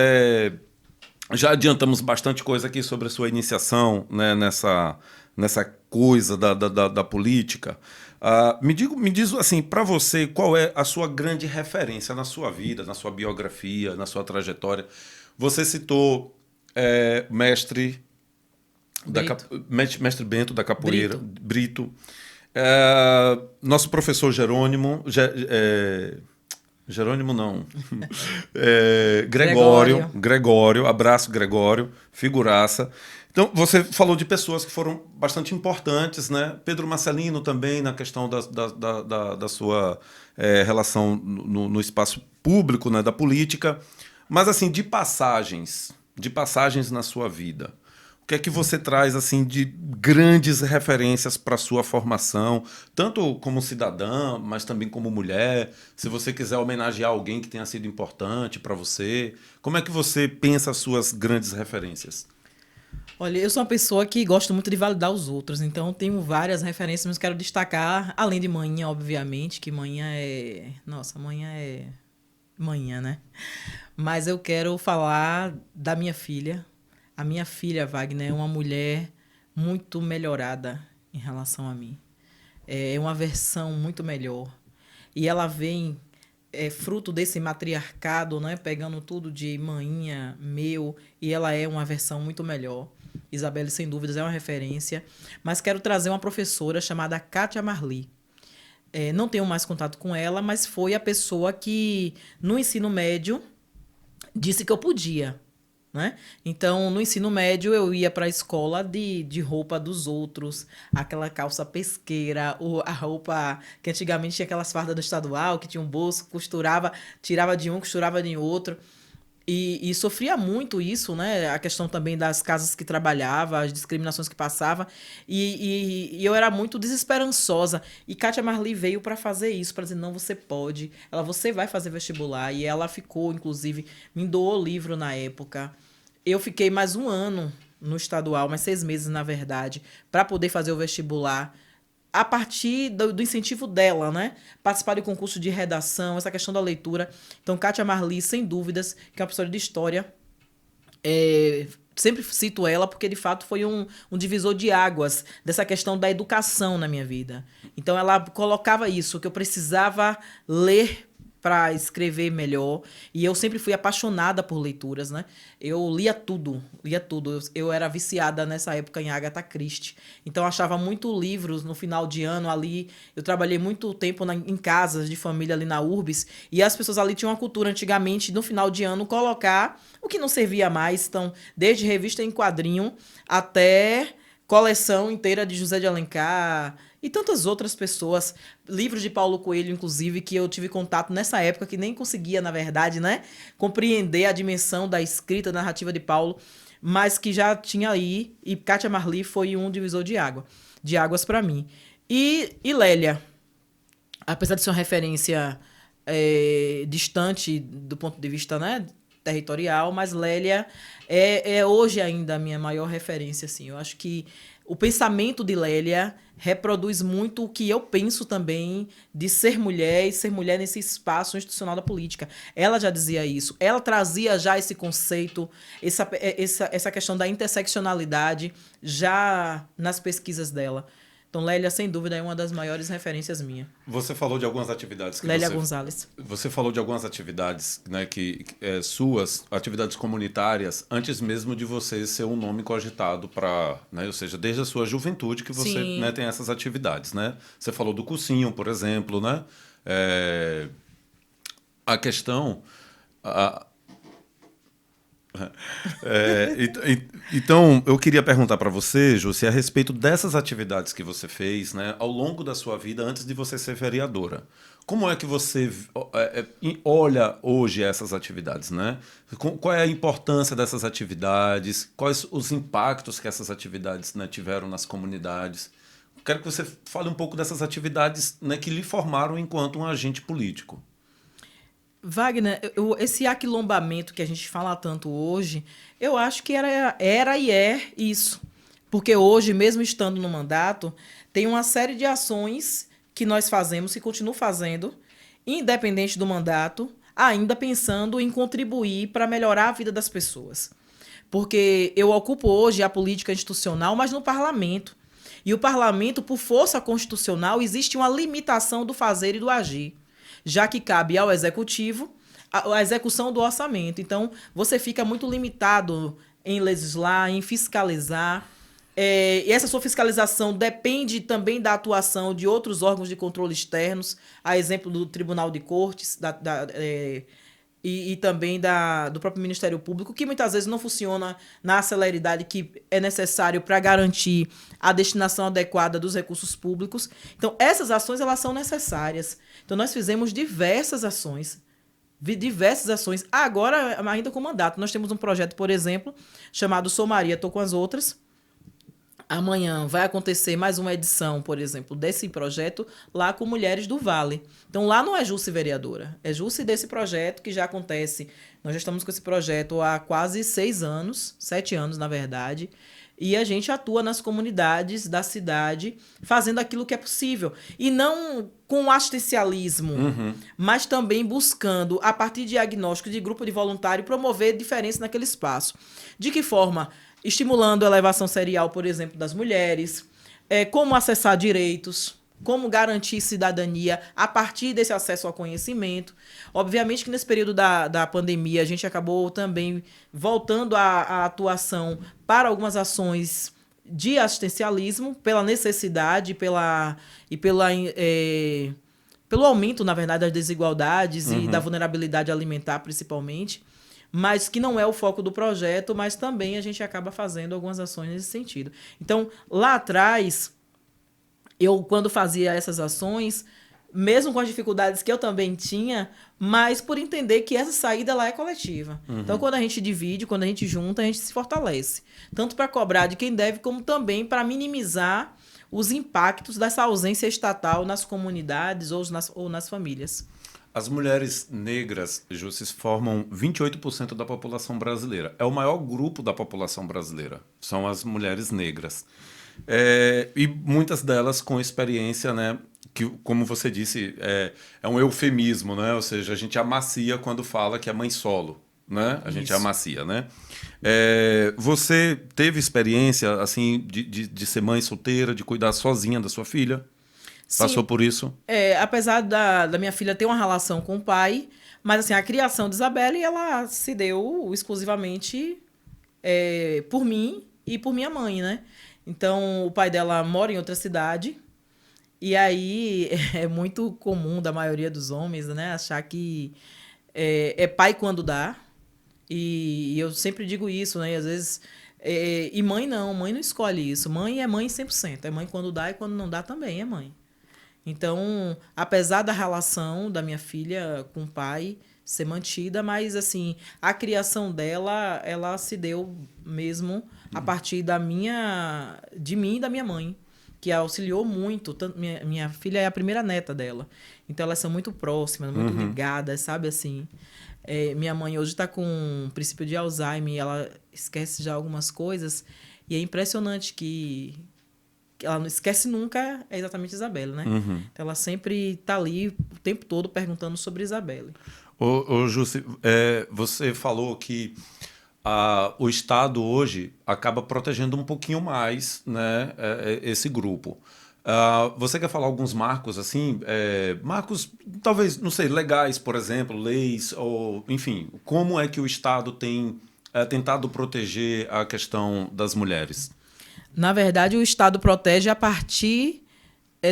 já adiantamos bastante coisa aqui sobre a sua iniciação, né, nessa coisa da política. Me diz assim, para você, qual é a sua grande referência na sua vida, na sua biografia, na sua trajetória? Você citou mestre Bento da Capoeira, Brito. Nosso professor Jerônimo, Jerônimo não, Gregório, abraço Gregório, figuraça. Então, você falou de pessoas que foram bastante importantes, né? Pedro Marcelino também, na questão da sua relação no espaço público, né? Da política. Mas, assim, de passagens na sua vida, o que é que você traz, assim, de grandes referências para a sua formação, tanto como cidadã, mas também como mulher? Se você quiser homenagear alguém que tenha sido importante para você, como é que você pensa as suas grandes referências? Olha, eu sou uma pessoa que gosto muito de validar os outros, então tenho várias referências, mas quero destacar, além de manhã, obviamente, que manhã é... Nossa, manhã é... Manhã, né? Mas eu quero falar da minha filha. A minha filha, Wagner, é uma mulher muito melhorada em relação a mim. É uma versão muito melhor. E ela vem... fruto desse matriarcado, né? Pegando tudo de manhinha, meu, e ela é uma versão muito melhor. Isabelle, sem dúvidas, é uma referência. Mas quero trazer uma professora chamada Kátia Marli. Não tenho mais contato com ela, mas foi a pessoa que, no ensino médio, disse que eu podia, né? Então, no ensino médio, eu ia para a escola de roupa dos outros, aquela calça pesqueira, ou a roupa que antigamente tinha aquelas fardas do estadual, que tinha um bolso, costurava, tirava de um, costurava de outro. E sofria muito isso, né? A questão também das casas que trabalhava, as discriminações que passava. E eu era muito desesperançosa. E Kátia Marli veio para fazer isso, para dizer, não, você pode. Você vai fazer vestibular. E ela ficou, inclusive, me doou livro na época. Eu fiquei mais um ano no estadual, mais 6 meses, na verdade, para poder fazer o vestibular. A partir do incentivo dela, né? Participar de concurso de redação, essa questão da leitura. Então, Kátia Marli, sem dúvidas, que é uma professora de história, sempre cito ela porque, de fato, foi um divisor de águas dessa questão da educação na minha vida. Então, ela colocava isso, que eu precisava ler para escrever melhor. E eu sempre fui apaixonada por leituras, né? Eu lia tudo, lia tudo. Eu era viciada nessa época em Agatha Christie. Então, eu achava muito livros no final de ano ali. Eu trabalhei muito tempo em casas de família ali na Urbis. E as pessoas ali tinham uma cultura antigamente, no final de ano, colocar o que não servia mais. Então, desde revista em quadrinho até coleção inteira de José de Alencar e tantas outras pessoas, livros de Paulo Coelho, inclusive, que eu tive contato nessa época, que nem conseguia, na verdade, né, compreender a dimensão da escrita, da narrativa de Paulo, mas que já tinha aí, e Kátia Marli foi um divisor de águas para mim. E Lélia, apesar de ser uma referência distante do ponto de vista, né, territorial, mas Lélia é hoje ainda a minha maior referência, assim. Eu acho que o pensamento de Lélia reproduz muito o que eu penso também de ser mulher e ser mulher nesse espaço institucional da política. Ela já dizia isso. Ela trazia já esse conceito, essa questão da interseccionalidade já nas pesquisas dela. Então, Lélia, sem dúvida, é uma das maiores referências minha. Você falou de algumas atividades que Lélia Gonzalez. Você falou de algumas atividades, né, suas, atividades comunitárias, antes mesmo de você ser um nome cogitado para, né, ou seja, desde a sua juventude que você, né, tem essas atividades, né? Você falou do cursinho, por exemplo, né? A questão... Então, eu queria perguntar para você, José, a respeito dessas atividades que você fez, né, ao longo da sua vida, antes de você ser vereadora. Como é que você olha hoje essas atividades, né? Qual é a importância dessas atividades? Quais os impactos que essas atividades, né, tiveram nas comunidades? Quero que você fale um pouco dessas atividades, né, que lhe formaram enquanto um agente político. Wagner, esse aquilombamento que a gente fala tanto hoje, eu acho que era e é isso. Porque hoje, mesmo estando no mandato, tem uma série de ações que nós fazemos e continuo fazendo, independente do mandato, ainda pensando em contribuir para melhorar a vida das pessoas. Porque eu ocupo hoje a política institucional, mas no parlamento. E o parlamento, por força constitucional, existe uma limitação do fazer e do agir, já que cabe ao executivo a execução do orçamento. Então, você fica muito limitado em legislar, em fiscalizar. E essa sua fiscalização depende também da atuação de outros órgãos de controle externos, a exemplo do Tribunal de Cortes e também do próprio Ministério Público, que muitas vezes não funciona na celeridade que é necessário para garantir a destinação adequada dos recursos públicos. Então, essas ações elas são necessárias. Então, nós fizemos diversas ações. Agora, ainda com mandato. Nós temos um projeto, por exemplo, chamado Sou Maria, Tô com as Outras. Amanhã vai acontecer mais uma edição, por exemplo, desse projeto lá com Mulheres do Vale. Então, lá não é Jusce vereadora, é Jusce desse projeto que já acontece. Nós já estamos com esse projeto há quase 6 anos, 7 anos, na verdade, e a gente atua nas comunidades da cidade fazendo aquilo que é possível. E não com assistencialismo, mas também buscando, a partir de diagnóstico de grupo de voluntário, promover diferença naquele espaço. De que forma? Estimulando a elevação serial, por exemplo, das mulheres, como acessar direitos, como garantir cidadania a partir desse acesso ao conhecimento. Obviamente que nesse período da pandemia a gente acabou também voltando a atuação para algumas ações de assistencialismo, pela necessidade pelo aumento, na verdade, das desigualdades e da vulnerabilidade alimentar, principalmente. mas que não é o foco do projeto, mas também a gente acaba fazendo algumas ações nesse sentido. Então, lá atrás, eu, quando fazia essas ações, mesmo com as dificuldades que eu também tinha, mas por entender que essa saída lá é coletiva. Então, quando a gente divide, quando a gente junta, a gente se fortalece. Tanto para cobrar de quem deve, como também para minimizar os impactos dessa ausência estatal nas comunidades ou nas famílias. As mulheres negras, Jussis, formam 28% da população brasileira. É o maior grupo da população brasileira. São as mulheres negras. E muitas delas com experiência, né? Que, como você disse, é um eufemismo, né? Ou seja, a gente amacia quando fala que é mãe solo, né? A gente amacia, né? Você teve experiência, assim, de ser mãe solteira, de cuidar sozinha da sua filha? Sim. Passou por isso? Apesar da minha filha ter uma relação com o pai, mas assim, a criação de Isabelle, ela se deu exclusivamente por mim e por minha mãe, né? Então, o pai dela mora em outra cidade, e aí é muito comum da maioria dos homens, né, achar que é pai quando dá, e eu sempre digo isso, né, e às vezes... e mãe não escolhe isso. Mãe é mãe 100%, é mãe quando dá e quando não dá também é mãe. Então, apesar da relação da minha filha com o pai ser mantida, mas assim, a criação dela, ela se deu mesmo a partir de mim e da minha mãe, que auxiliou muito. Minha filha é a primeira neta dela, então elas são muito próximas, muito ligadas, sabe assim. Minha mãe hoje está com um princípio de Alzheimer, ela esquece já algumas coisas, e é impressionante que ela não esquece nunca exatamente Isabelle, né? Então ela sempre está ali o tempo todo perguntando sobre Isabelle. Ô Jussi, você falou que o Estado hoje acaba protegendo um pouquinho mais, né, esse grupo. Você quer falar alguns marcos, assim, marcos, talvez, não sei, legais, por exemplo, leis, ou, enfim, como é que o Estado tem tentado proteger a questão das mulheres? Na verdade, o Estado protege a partir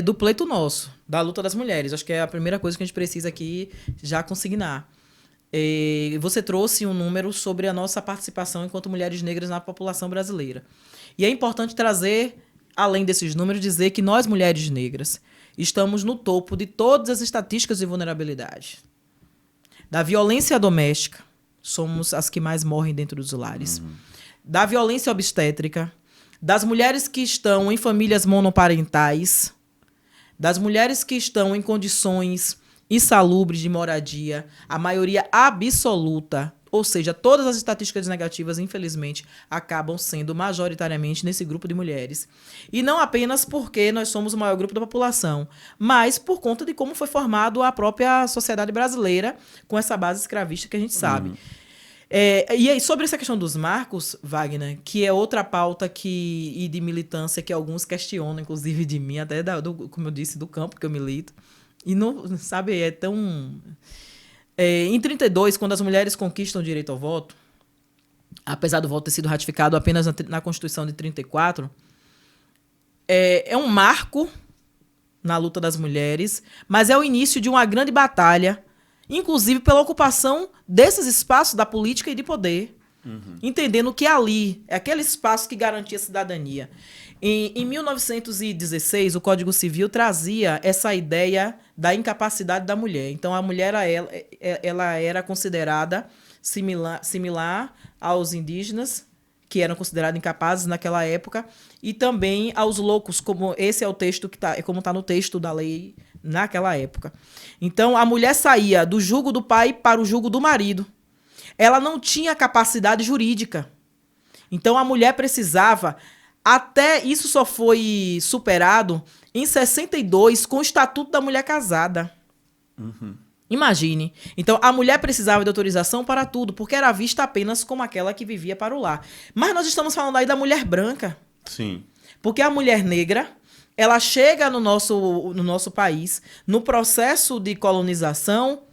do pleito nosso, da luta das mulheres. Acho que é a primeira coisa que a gente precisa aqui já consignar. Você trouxe um número sobre a nossa participação enquanto mulheres negras na população brasileira. E é importante trazer, além desses números, dizer que nós, mulheres negras, estamos no topo de todas as estatísticas de vulnerabilidade. Da violência doméstica, somos as que mais morrem dentro dos lares. Da violência obstétrica, das mulheres que estão em famílias monoparentais, das mulheres que estão em condições insalubres de moradia, a maioria absoluta, ou seja, todas as estatísticas negativas, infelizmente, acabam sendo majoritariamente nesse grupo de mulheres. E não apenas porque nós somos o maior grupo da população, mas por conta de como foi formado a própria sociedade brasileira com essa base escravista que a gente sabe. E aí, sobre essa questão dos marcos, Wagner, que é outra pauta e de militância que alguns questionam, inclusive de mim, até como eu disse, do campo que eu milito. E não, sabe, é tão... em 32, quando as mulheres conquistam o direito ao voto, apesar do voto ter sido ratificado apenas na Constituição de 34, é um marco na luta das mulheres, mas é o início de uma grande batalha, inclusive pela ocupação desses espaços da política e de poder, entendendo que ali é aquele espaço que garantia a cidadania. Em 1916, o Código Civil trazia essa ideia da incapacidade da mulher. Então, a mulher ela era considerada similar aos indígenas, que eram considerados incapazes naquela época, e também aos loucos, como esse é o texto como está no texto da lei naquela época. Então, a mulher saía do jugo do pai para o jugo do marido. Ela não tinha capacidade jurídica. Então, a mulher precisava... Até isso só foi superado em 62 com o Estatuto da Mulher Casada. Imagine. Então, a mulher precisava de autorização para tudo, porque era vista apenas como aquela que vivia para o lar. Mas nós estamos falando aí da mulher branca. Sim. Porque a mulher negra, ela chega no nosso país, no processo de colonização,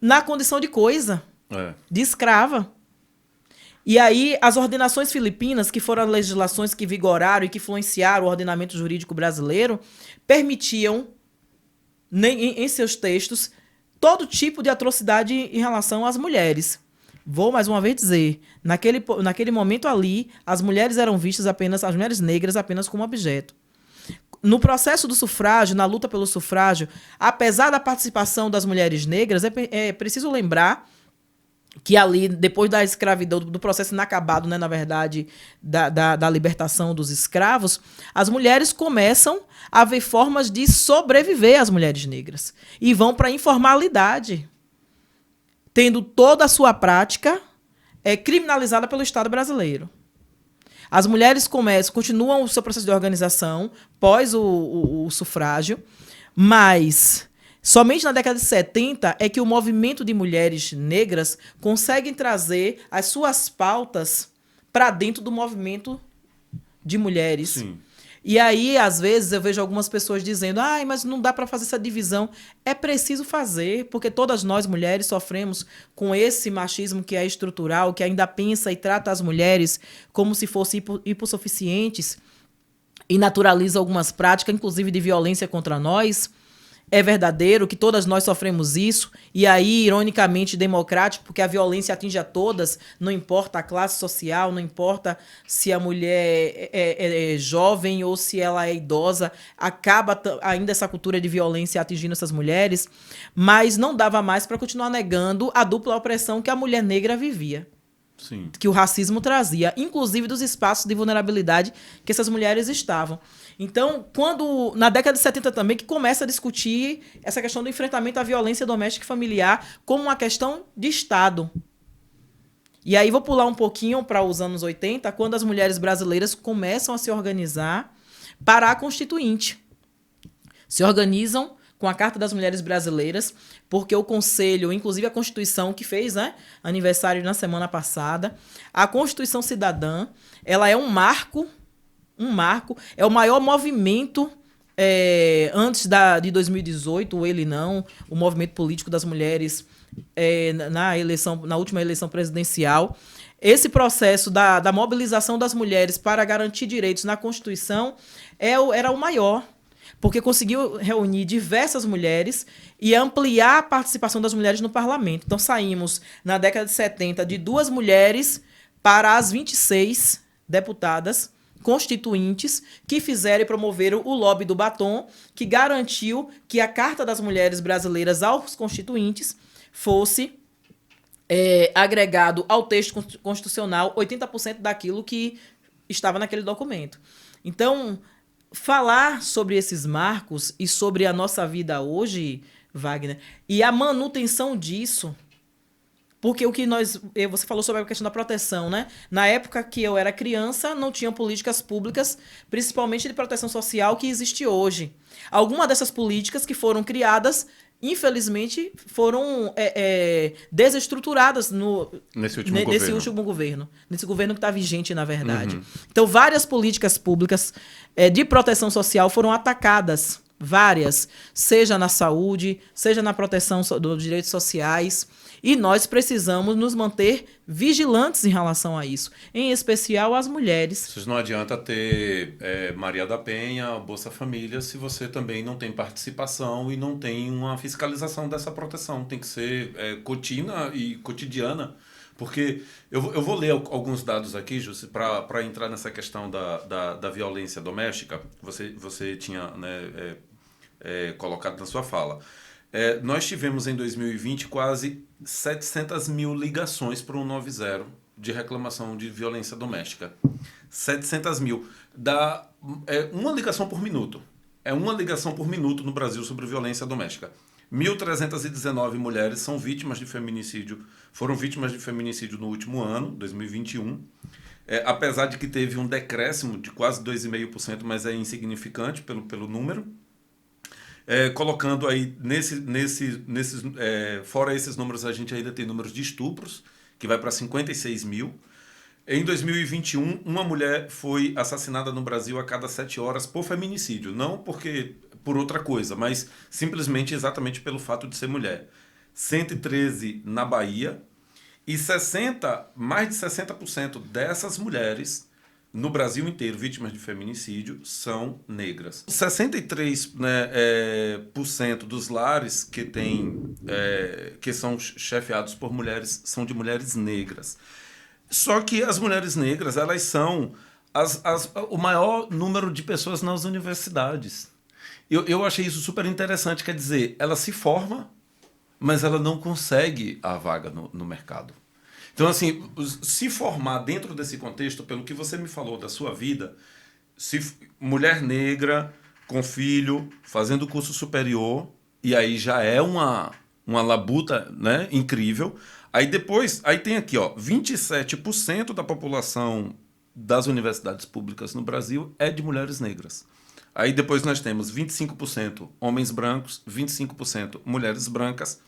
na condição de coisa, de escrava. E aí, as ordenações filipinas, que foram as legislações que vigoraram e que influenciaram o ordenamento jurídico brasileiro, permitiam, em seus textos, todo tipo de atrocidade em relação às mulheres. Vou mais uma vez dizer, naquele momento ali, as mulheres eram vistas apenas, as mulheres negras apenas como objeto. No processo do sufrágio, na luta pelo sufrágio, apesar da participação das mulheres negras, é preciso lembrar que ali, depois da escravidão, do processo inacabado, né, na verdade, da libertação dos escravos, as mulheres começam a ver formas de sobreviver, as mulheres negras, e vão para a informalidade, tendo toda a sua prática criminalizada pelo Estado brasileiro. As mulheres continuam o seu processo de organização pós o sufrágio, mas somente na década de 70 é que o movimento de mulheres negras consegue trazer as suas pautas para dentro do movimento de mulheres. Sim. E aí, às vezes, eu vejo algumas pessoas dizendo: mas não dá para fazer essa divisão. É preciso fazer, porque todas nós, mulheres, sofremos com esse machismo que é estrutural, que ainda pensa e trata as mulheres como se fossem hipossuficientes e naturaliza algumas práticas, inclusive de violência contra nós. É verdadeiro que todas nós sofremos isso, e aí, ironicamente, democrático, porque a violência atinge a todas, não importa a classe social, não importa se a mulher é jovem ou se ela é idosa, acaba ainda essa cultura de violência atingindo essas mulheres, mas não dava mais para continuar negando a dupla opressão que a mulher negra vivia. Sim. Que o racismo trazia, inclusive dos espaços de vulnerabilidade que essas mulheres estavam. Então, na década de 70 também, que começa a discutir essa questão do enfrentamento à violência doméstica e familiar como uma questão de Estado. E aí vou pular um pouquinho para os anos 80, quando as mulheres brasileiras começam a se organizar para a Constituinte. Se organizam com a Carta das Mulheres Brasileiras, porque o Conselho, inclusive a Constituição, que fez, né, aniversário na semana passada, a Constituição Cidadã, ela é um marco, é o maior movimento antes de 2018, o movimento político das mulheres na última eleição presidencial. Esse processo da mobilização das mulheres para garantir direitos na Constituição era o maior, porque conseguiu reunir diversas mulheres e ampliar a participação das mulheres no parlamento. Então, saímos, na década de 70, de 2 mulheres para as 26 deputadas constituintes que fizeram e promoveram o lobby do batom, que garantiu que a Carta das Mulheres Brasileiras aos constituintes fosse agregado ao texto constitucional 80% daquilo que estava naquele documento. Então, falar sobre esses marcos e sobre a nossa vida hoje, Wagner, e a manutenção disso, porque você falou sobre a questão da proteção, né? Na época que eu era criança, não tinham políticas públicas, principalmente de proteção social, que existe hoje. Algumas dessas políticas que foram criadas, infelizmente, foram desestruturadas nesse último governo. Nesse governo que está vigente, na verdade. Uhum. Então, várias políticas públicas de proteção social foram atacadas. Várias. Seja na saúde, seja na proteção dos direitos sociais. E nós precisamos nos manter vigilantes em relação a isso. Em especial as mulheres. Não adianta ter Maria da Penha, Bolsa Família, se você também não tem participação e não tem uma fiscalização dessa proteção. Tem que ser contínua e cotidiana. Porque eu vou ler alguns dados aqui, Jussi, para entrar nessa questão da violência doméstica. Você tinha colocado na sua fala. Nós tivemos em 2020 quase 700 mil ligações para o 190 de reclamação de violência doméstica. 700 mil. Dá uma ligação por minuto. É uma ligação por minuto no Brasil sobre violência doméstica. 1.319 mulheres foram vítimas de feminicídio no último ano, 2021. Apesar de que teve um decréscimo de quase 2,5%, mas é insignificante pelo número. Colocando aí, fora esses números, a gente ainda tem números de estupros, que vai para 56 mil. Em 2021, uma mulher foi assassinada no Brasil a cada 7 horas por feminicídio. Não por outra coisa, mas simplesmente exatamente pelo fato de ser mulher. 113 na Bahia, e mais de 60% dessas mulheres no Brasil inteiro, vítimas de feminicídio são negras. 63%, né, por cento dos lares que são chefiados por mulheres são de mulheres negras. Só que as mulheres negras, elas são o maior número de pessoas nas universidades. Eu achei isso super interessante, quer dizer, ela se forma, mas ela não consegue a vaga no mercado. Então, assim, se formar dentro desse contexto, pelo que você me falou da sua vida, mulher negra, com filho, fazendo curso superior, e aí já é uma labuta, né, incrível. Aí depois, tem aqui, 27% da população das universidades públicas no Brasil é de mulheres negras. Aí depois nós temos 25% homens brancos, 25% mulheres brancas,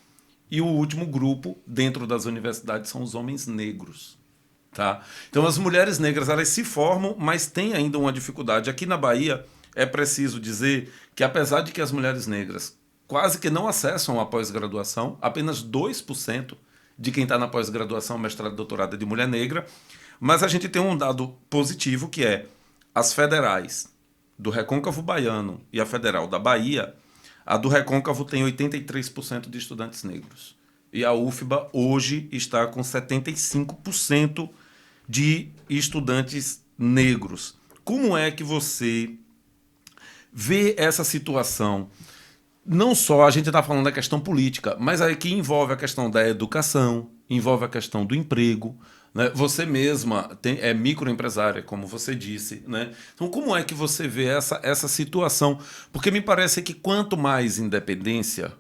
e o último grupo dentro das universidades são os homens negros. Tá? Então as mulheres negras, elas se formam, mas tem ainda uma dificuldade. Aqui na Bahia é preciso dizer que, apesar de que as mulheres negras quase que não acessam a pós-graduação, apenas 2% de quem está na pós-graduação, mestrado e doutorado é de mulher negra, mas a gente tem um dado positivo, que é as federais do Recôncavo Baiano e a Federal da Bahia. A do Recôncavo tem 83% de estudantes negros. E a UFBA hoje está com 75% de estudantes negros. Como é que você vê essa situação? Não só a gente está falando da questão política, mas aí que envolve a questão da educação, envolve a questão do emprego, né? Você mesma é microempresária, como você disse, né? Então, como é que você vê essa situação? Porque me parece que quanto mais independência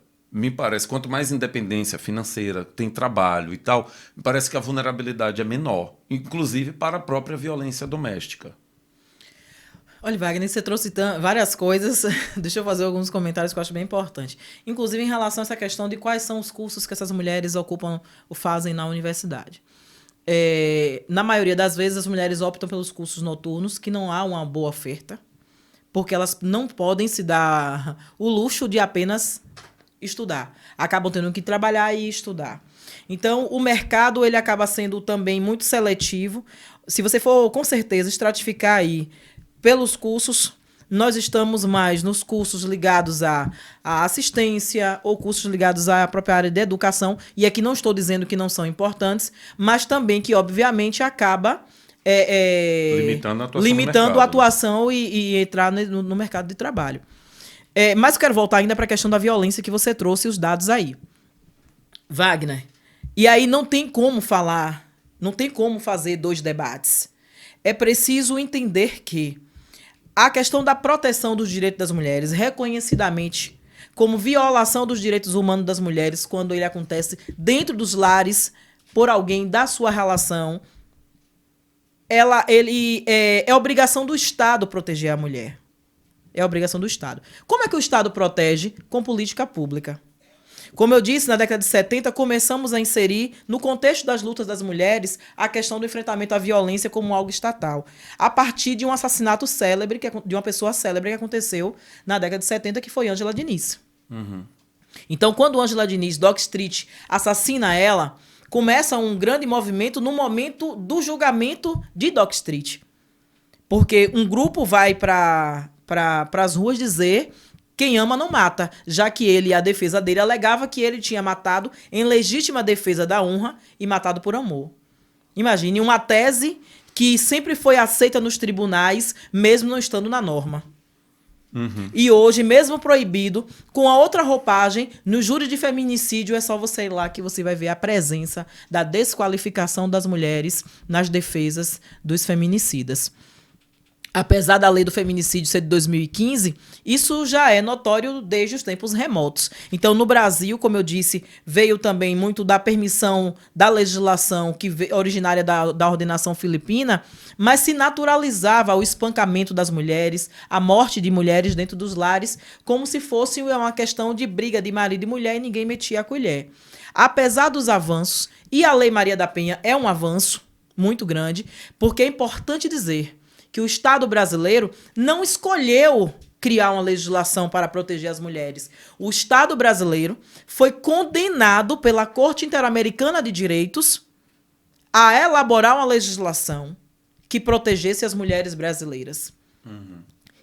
financeira, tem trabalho e tal, me parece que a vulnerabilidade é menor, inclusive para a própria violência doméstica. Olha, Wagner, você trouxe várias coisas. Deixa eu fazer alguns comentários que eu acho bem importante. Inclusive em relação a essa questão de quais são os cursos que essas mulheres ocupam ou fazem na universidade. Na maioria das vezes, as mulheres optam pelos cursos noturnos, que não há uma boa oferta, porque elas não podem se dar o luxo de apenas estudar. Acabam tendo que trabalhar e estudar. Então, o mercado ele acaba sendo também muito seletivo. Se você for, com certeza, estratificar aí pelos cursos, nós estamos mais nos cursos ligados à assistência ou cursos ligados à própria área de educação. E aqui não estou dizendo que não são importantes, mas também que, obviamente, acaba limitando a atuação e entrar no mercado de trabalho. Mas eu quero voltar ainda para a questão da violência que você trouxe os dados aí. Wagner, e aí não tem como fazer dois debates. É preciso entender que a questão da proteção dos direitos das mulheres, reconhecidamente como violação dos direitos humanos das mulheres, quando ele acontece dentro dos lares por alguém da sua relação, é obrigação do Estado proteger a mulher. É obrigação do Estado. Como é que o Estado protege? Com política pública. Como eu disse, na década de 70, começamos a inserir, no contexto das lutas das mulheres, a questão do enfrentamento à violência como algo estatal, a partir de um assassinato célebre, de uma pessoa célebre que aconteceu na década de 70, que foi Ângela Diniz. Uhum. Então, quando Ângela Diniz, Dock Street, assassina ela, começa um grande movimento no momento do julgamento de Dock Street. Porque um grupo vai para as ruas dizer: quem ama não mata, já que a defesa dele alegava que ele tinha matado em legítima defesa da honra e matado por amor. Imagine uma tese que sempre foi aceita nos tribunais, mesmo não estando na norma. Uhum. E hoje, mesmo proibido, com a outra roupagem, no júri de feminicídio, é só você ir lá que você vai ver a presença da desqualificação das mulheres nas defesas dos feminicidas. Apesar da lei do feminicídio ser de 2015, isso já é notório desde os tempos remotos. Então, no Brasil, como eu disse, veio também muito da permissão da legislação originária da ordenação filipina, mas se naturalizava o espancamento das mulheres, a morte de mulheres dentro dos lares, como se fosse uma questão de briga de marido e mulher e ninguém metia a colher. Apesar dos avanços, e a Lei Maria da Penha é um avanço muito grande, porque é importante dizer que o Estado brasileiro não escolheu criar uma legislação para proteger as mulheres. O Estado brasileiro foi condenado pela Corte Interamericana de Direitos a elaborar uma legislação que protegesse as mulheres brasileiras.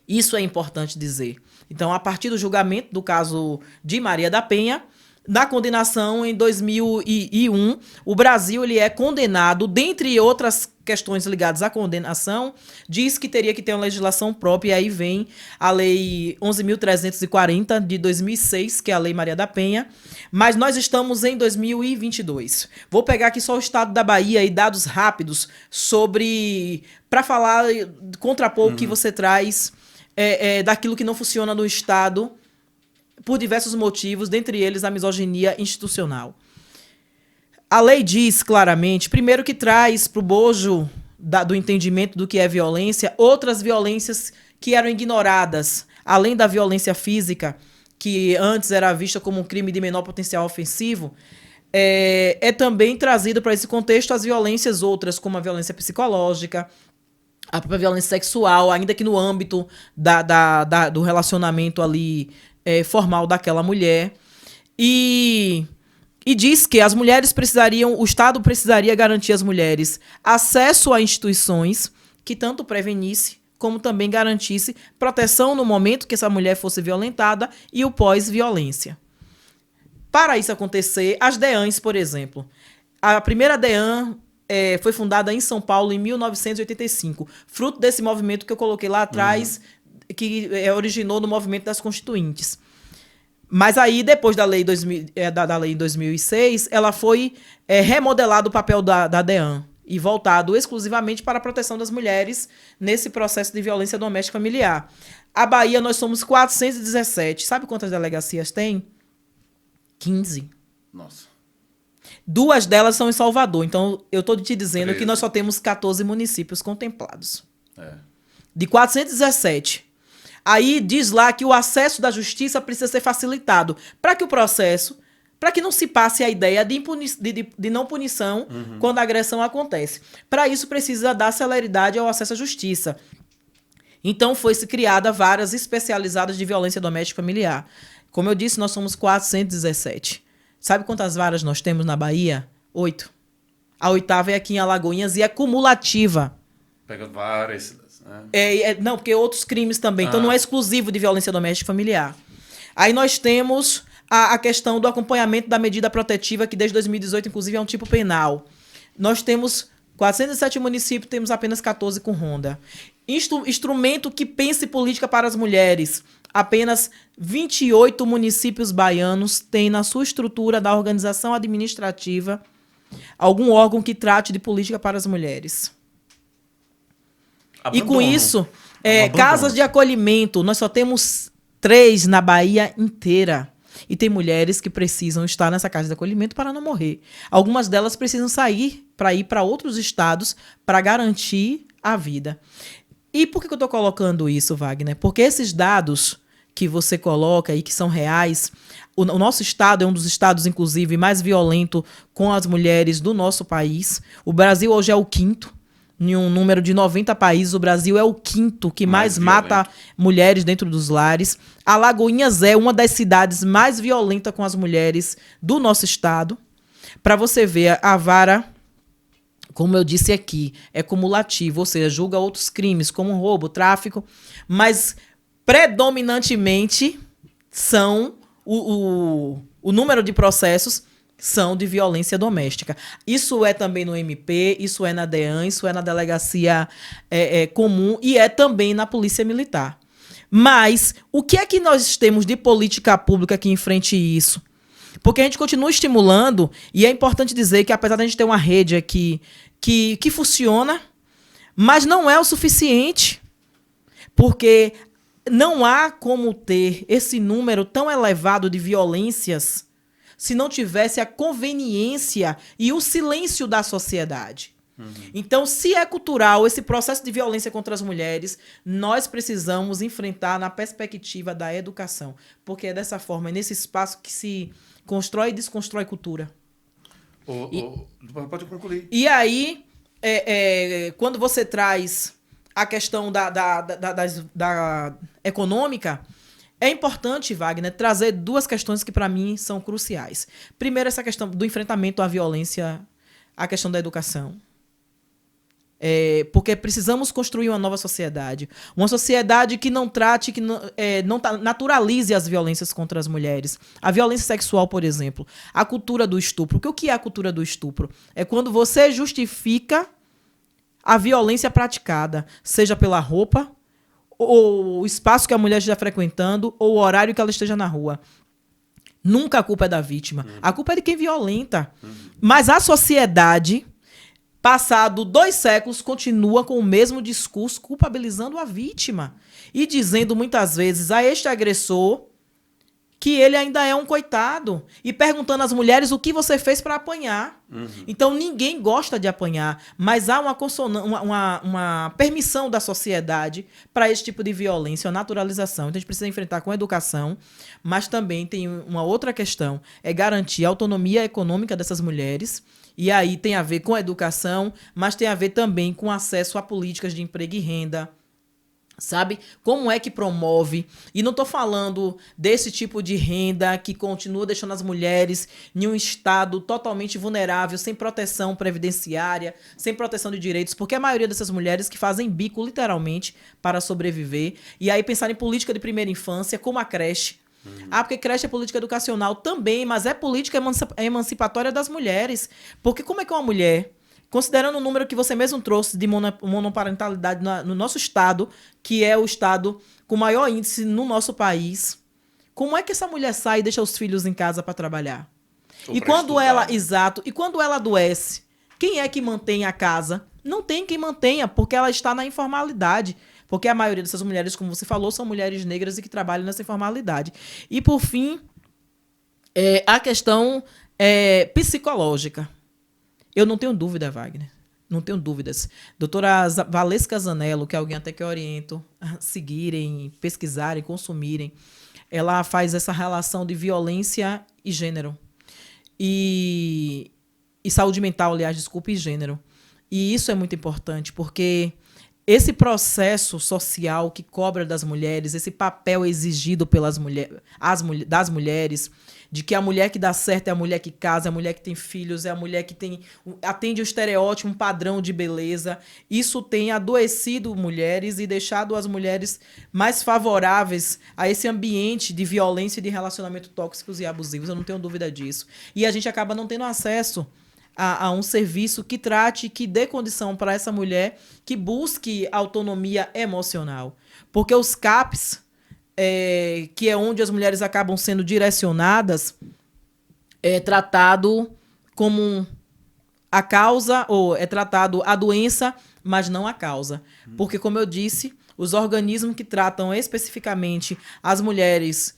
Isso é importante dizer. Então, a partir do julgamento do caso de Maria da Penha, na condenação em 2001, o Brasil ele é condenado, dentre outras questões ligadas à condenação, diz que teria que ter uma legislação própria, e aí vem a Lei 11.340 de 2006, que é a Lei Maria da Penha, mas nós estamos em 2022. Vou pegar aqui só o estado da Bahia e dados rápidos para falar, contrapor o que você traz daquilo que não funciona no estado, por diversos motivos, dentre eles a misoginia institucional. A lei diz claramente, primeiro, que traz para o bojo do entendimento do que é violência, outras violências que eram ignoradas, além da violência física, que antes era vista como um crime de menor potencial ofensivo, é também trazido para esse contexto as violências outras, como a violência psicológica, a própria violência sexual, ainda que no âmbito do relacionamento ali formal daquela mulher. E diz que as mulheres o Estado precisaria garantir às mulheres acesso a instituições que tanto prevenisse, como também garantisse proteção no momento que essa mulher fosse violentada e o pós-violência. Para isso acontecer, as DEANs, por exemplo. A primeira DEAN foi fundada em São Paulo em 1985, fruto desse movimento que eu coloquei lá atrás, que originou no movimento das Constituintes. Mas aí, depois da lei, da lei em 2006, ela foi remodelado o papel da DEAN e voltado exclusivamente para a proteção das mulheres nesse processo de violência doméstica familiar. A Bahia, nós somos 417. Sabe quantas delegacias tem? 15. Nossa. 2 delas são em Salvador. Então, eu estou te dizendo que nós só temos 14 municípios contemplados. De 417. Aí diz lá que o acesso da justiça precisa ser facilitado para que o processo, para que não se passe a ideia de não punição quando a agressão acontece. Para isso precisa dar celeridade ao acesso à justiça. Então foi-se criada varas especializadas de violência doméstica familiar. Como eu disse, nós somos 417. Sabe quantas varas nós temos na Bahia? 8. A 8ª é aqui em Alagoinhas e é cumulativa. Pega várias... Não, porque outros crimes também. Então não é exclusivo de violência doméstica familiar. Aí nós temos a questão do acompanhamento da medida protetiva, que desde 2018, inclusive, é um tipo penal. Nós temos 407 municípios, temos apenas 14 com ronda. Instrumento que pense política para as mulheres. Apenas 28 municípios baianos têm na sua estrutura da organização administrativa algum órgão que trate de política para as mulheres. Abandono. E com isso, casas de acolhimento, nós só temos 3 na Bahia inteira. E tem mulheres que precisam estar nessa casa de acolhimento para não morrer. Algumas delas precisam sair para ir para outros estados para garantir a vida. E por que eu estou colocando isso, Wagner? Porque esses dados que você coloca e que são reais, o nosso estado é um dos estados, inclusive, mais violento com as mulheres do nosso país. O Brasil hoje é o 5º. Em um número de 90 países, o Brasil é o 5º que mais mata mulheres dentro dos lares. Alagoinhas é uma das cidades mais violentas com as mulheres do nosso estado. Para você ver, a vara, como eu disse aqui, é cumulativa, ou seja, julga outros crimes, como roubo, tráfico, mas predominantemente são o número de processos são de violência doméstica. Isso é também no MP, isso é na DEAN, isso é na delegacia comum e é também na Polícia Militar. Mas o que é que nós temos de política pública que enfrente isso? Porque a gente continua estimulando, e é importante dizer que apesar de a gente ter uma rede aqui que funciona, mas não é o suficiente, porque não há como ter esse número tão elevado de violências se não tivesse a conveniência e o silêncio da sociedade. Então, se é cultural esse processo de violência contra as mulheres, nós precisamos enfrentar na perspectiva da educação, porque é dessa forma, é nesse espaço que se constrói e desconstrói cultura. Pode concluir. E aí, quando você traz a questão da econômica, é importante, Wagner, trazer 2 questões que, para mim, são cruciais. Primeiro, essa questão do enfrentamento à violência, a questão da educação. Porque precisamos construir uma nova sociedade. Uma sociedade que não trate, que não naturalize as violências contra as mulheres. A violência sexual, por exemplo. A cultura do estupro. O que é a cultura do estupro? É quando você justifica a violência praticada, seja pela roupa, ou o espaço que a mulher esteja frequentando, ou o horário que ela esteja na rua. Nunca a culpa é da vítima. A culpa é de quem violenta. Mas a sociedade, passado 2 séculos, continua com o mesmo discurso, culpabilizando a vítima. E dizendo muitas vezes a este agressor que ele ainda é um coitado. E perguntando às mulheres o que você fez para apanhar. Então ninguém gosta de apanhar, mas há uma permissão da sociedade para esse tipo de violência, uma naturalização. Então a gente precisa enfrentar com educação, mas também tem uma outra questão, é garantir a autonomia econômica dessas mulheres. E aí tem a ver com a educação, mas tem a ver também com acesso a políticas de emprego e renda. Sabe? Como é que promove? E não estou falando desse tipo de renda que continua deixando as mulheres em um estado totalmente vulnerável, sem proteção previdenciária, sem proteção de direitos, porque a maioria dessas mulheres que fazem bico, literalmente, para sobreviver. E aí pensar em política de primeira infância, como a creche. Porque creche é política educacional também, mas é política emancipatória das mulheres. Porque como é que uma mulher, considerando o número que você mesmo trouxe de monoparentalidade no nosso estado, que é o estado com maior índice no nosso país, como é que essa mulher sai e deixa os filhos em casa para trabalhar? E quando e quando ela adoece, quem é que mantém a casa? Não tem quem mantenha, porque ela está na informalidade. Porque a maioria dessas mulheres, como você falou, são mulheres negras e que trabalham nessa informalidade. E, por fim, a questão psicológica. Eu não tenho dúvida, Wagner. Não tenho dúvidas. Doutora Valesca Zanello, que é alguém até que eu oriento a seguirem, pesquisarem, consumirem, ela faz essa relação de violência e gênero. E saúde mental, aliás, desculpe, e gênero. E isso é muito importante, porque esse processo social que cobra das mulheres, esse papel exigido das mulheres, de que a mulher que dá certo é a mulher que casa, é a mulher que tem filhos, é a mulher que atende o estereótipo, um padrão de beleza. Isso tem adoecido mulheres e deixado as mulheres mais favoráveis a esse ambiente de violência e de relacionamento tóxicos e abusivos. Eu não tenho dúvida disso. E a gente acaba não tendo acesso a um serviço que trate, que dê condição para essa mulher que busque autonomia emocional. Porque os CAPs, que é onde as mulheres acabam sendo direcionadas, é tratado como a causa, ou é tratado a doença, mas não a causa. Porque, como eu disse, os organismos que tratam especificamente as mulheres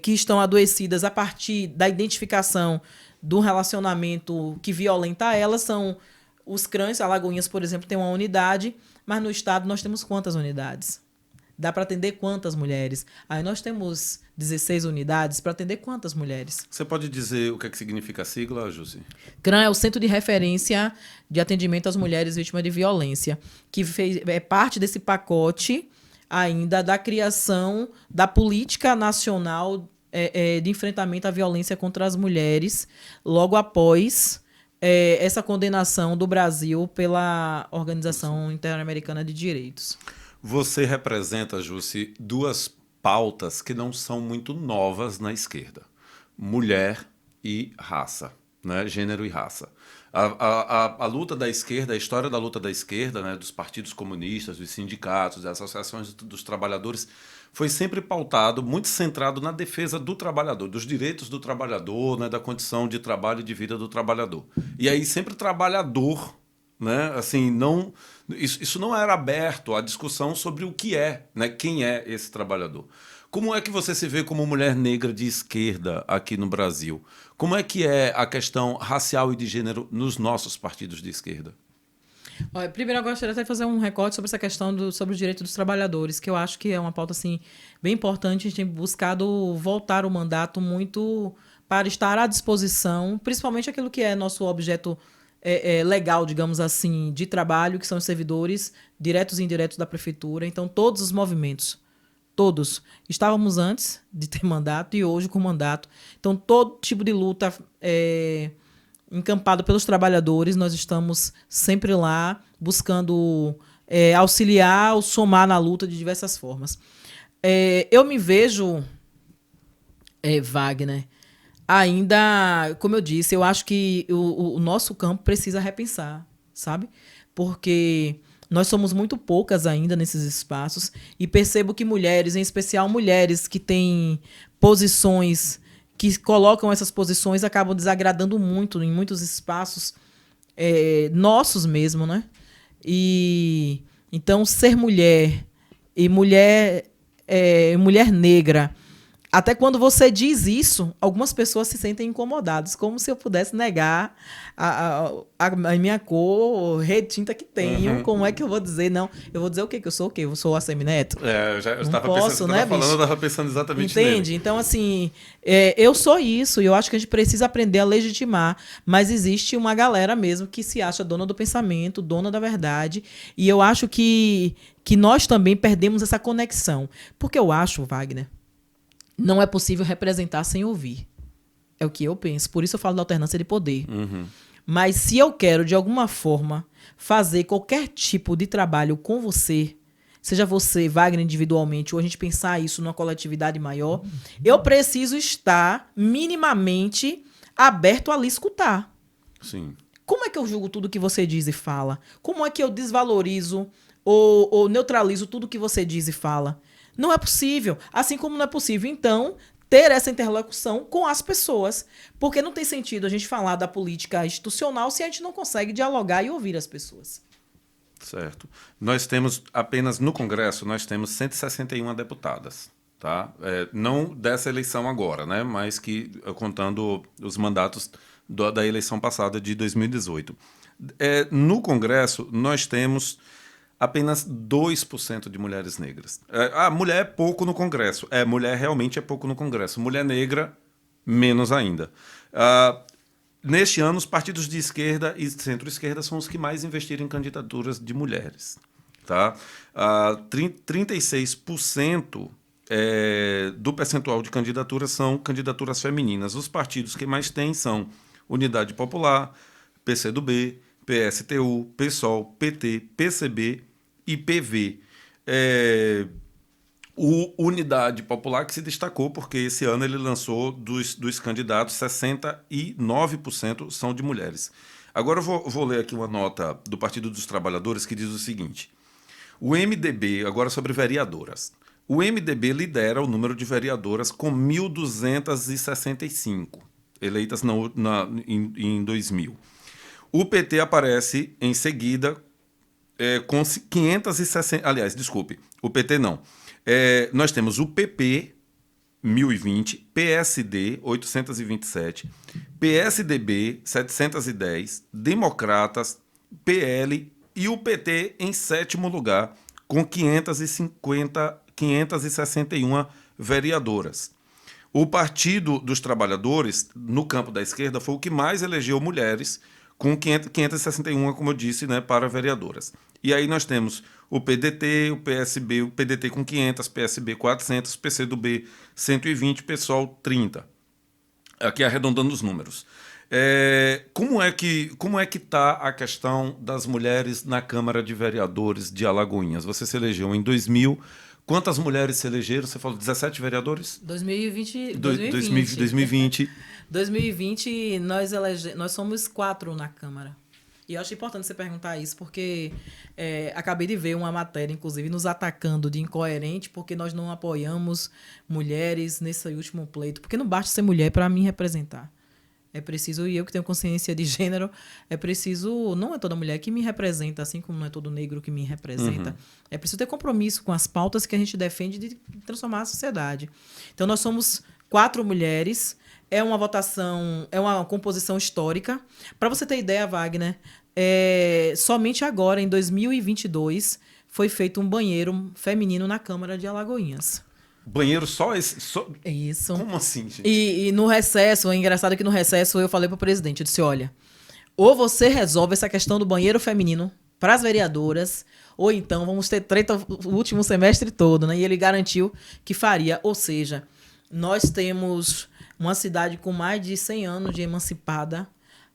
que estão adoecidas a partir da identificação do relacionamento que violenta elas são os CRANs. Alagoinhas, por exemplo, tem uma unidade, mas no estado nós temos quantas unidades? Dá para atender quantas mulheres? Aí nós temos 16 unidades para atender quantas mulheres? Você pode dizer o que significa a sigla, Jussi? CRAN é o Centro de Referência de Atendimento às Mulheres Vítimas de Violência, que é parte desse pacote ainda da criação da Política Nacional de enfrentamento à violência contra as mulheres, logo após essa condenação do Brasil pela Organização Interamericana de Direitos. Você representa, Jussi, 2 pautas que não são muito novas na esquerda: mulher e raça, né? Gênero e raça. A luta da esquerda, a história da luta da esquerda, né, dos partidos comunistas, dos sindicatos, das associações dos trabalhadores, foi sempre pautado, muito centrado na defesa do trabalhador, dos direitos do trabalhador, né, da condição de trabalho e de vida do trabalhador. E aí sempre trabalhador, né, assim, isso não era aberto à discussão sobre o que é, né, quem é esse trabalhador. Como é que você se vê como mulher negra de esquerda aqui no Brasil? Como é que é a questão racial e de gênero nos nossos partidos de esquerda? Olha, primeiro eu gostaria até de fazer um recorte sobre essa questão sobre os direitos dos trabalhadores, que eu acho que é uma pauta assim, bem importante. A gente tem buscado voltar o mandato muito para estar à disposição, principalmente aquilo que é nosso objeto legal, digamos assim, de trabalho, que são os servidores diretos e indiretos da prefeitura. Então, todos os movimentos, todos, estávamos antes de ter mandato e hoje com mandato. Então, todo tipo de luta encampado pelos trabalhadores, nós estamos sempre lá buscando auxiliar ou somar na luta de diversas formas. Eu me vejo, Wagner, ainda, como eu disse, eu acho que o nosso campo precisa repensar, sabe? Porque nós somos muito poucas ainda nesses espaços e percebo que mulheres, em especial mulheres que têm posições, que colocam essas posições, acabam desagradando muito em muitos espaços nossos mesmo, né? E então ser mulher e mulher negra, até quando você diz isso, algumas pessoas se sentem incomodadas, como se eu pudesse negar a minha cor retinta que tenho. Como é que eu vou dizer? Não, eu vou dizer o quê? Que eu sou o quê? Eu sou a Semineto? Eu estava pensando exatamente Entende? nele. Então, assim, eu sou isso, e eu acho que a gente precisa aprender a legitimar, mas existe uma galera mesmo que se acha dona do pensamento, dona da verdade, e eu acho que nós também perdemos essa conexão. Porque eu acho, Wagner, não é possível representar sem ouvir. É o que eu penso. Por isso eu falo da alternância de poder. Uhum. Mas se eu quero, de alguma forma, fazer qualquer tipo de trabalho com você, seja você, Wagner, individualmente, ou a gente pensar isso numa coletividade maior, eu preciso estar minimamente aberto a lhe escutar. Sim. Como é que eu julgo tudo que você diz e fala? Como é que eu desvalorizo ou neutralizo tudo que você diz e fala? Não é possível. Assim como não é possível, então, ter essa interlocução com as pessoas. Porque não tem sentido a gente falar da política institucional se a gente não consegue dialogar e ouvir as pessoas. Certo. Nós temos, apenas no Congresso, nós temos 161 deputadas. Tá? Não dessa eleição agora, né? Mas que contando os mandatos da eleição passada de 2018. No Congresso, nós temos apenas 2% de mulheres negras. Mulher é pouco no Congresso. Mulher realmente é pouco no Congresso. Mulher negra, menos ainda. Neste ano, os partidos de esquerda e centro-esquerda são os que mais investiram em candidaturas de mulheres. Tá? 36% do percentual de candidaturas são candidaturas femininas. Os partidos que mais têm são Unidade Popular, PCdoB, PSTU, PSOL, PT, PCB e PV. O Unidade Popular que se destacou porque esse ano ele lançou dos candidatos, 69% são de mulheres. Agora eu vou ler aqui uma nota do Partido dos Trabalhadores que diz o seguinte: o MDB, agora sobre vereadoras, o MDB lidera o número de vereadoras com 1.265 eleitas em 2000. O PT aparece em seguida com 560... Aliás, desculpe, o PT não. Nós temos o PP, 1.020, PSD, 827, PSDB, 710, Democratas, PL e o PT em sétimo lugar, com 561 vereadoras. O Partido dos Trabalhadores, no campo da esquerda, foi o que mais elegeu mulheres, com 561, como eu disse, né, para vereadoras. E aí nós temos o PDT, o PSB, o PDT com 500, PSB 400, PCdoB 120, PSOL 30. Aqui arredondando os números. Como é que está a questão das mulheres na Câmara de Vereadores de Alagoinhas? Você se elegeu em 2000. Quantas mulheres se elegeram? Você falou 17 vereadores? 2020. 2020, nós somos 4 na Câmara. E eu acho importante você perguntar isso, porque acabei de ver uma matéria, inclusive, nos atacando de incoerente, porque nós não apoiamos mulheres nesse último pleito. Porque não basta ser mulher para mim representar. É preciso, e eu que tenho consciência de gênero, é preciso, não é toda mulher que me representa, assim como não é todo negro que me representa. Uhum. É preciso ter compromisso com as pautas que a gente defende de transformar a sociedade. Então, nós somos 4 mulheres, é uma votação, é uma composição histórica. Para você ter ideia, Wagner, somente agora, em 2022, foi feito um banheiro feminino na Câmara de Alagoinhas. Banheiro só esse? Isso. Como assim, gente? E no recesso, é engraçado que no recesso eu falei para o presidente, eu disse, olha, ou você resolve essa questão do banheiro feminino para as vereadoras, ou então vamos ter treta o último semestre todo, né? E ele garantiu que faria. Ou seja, nós temos uma cidade com mais de 100 anos de emancipada,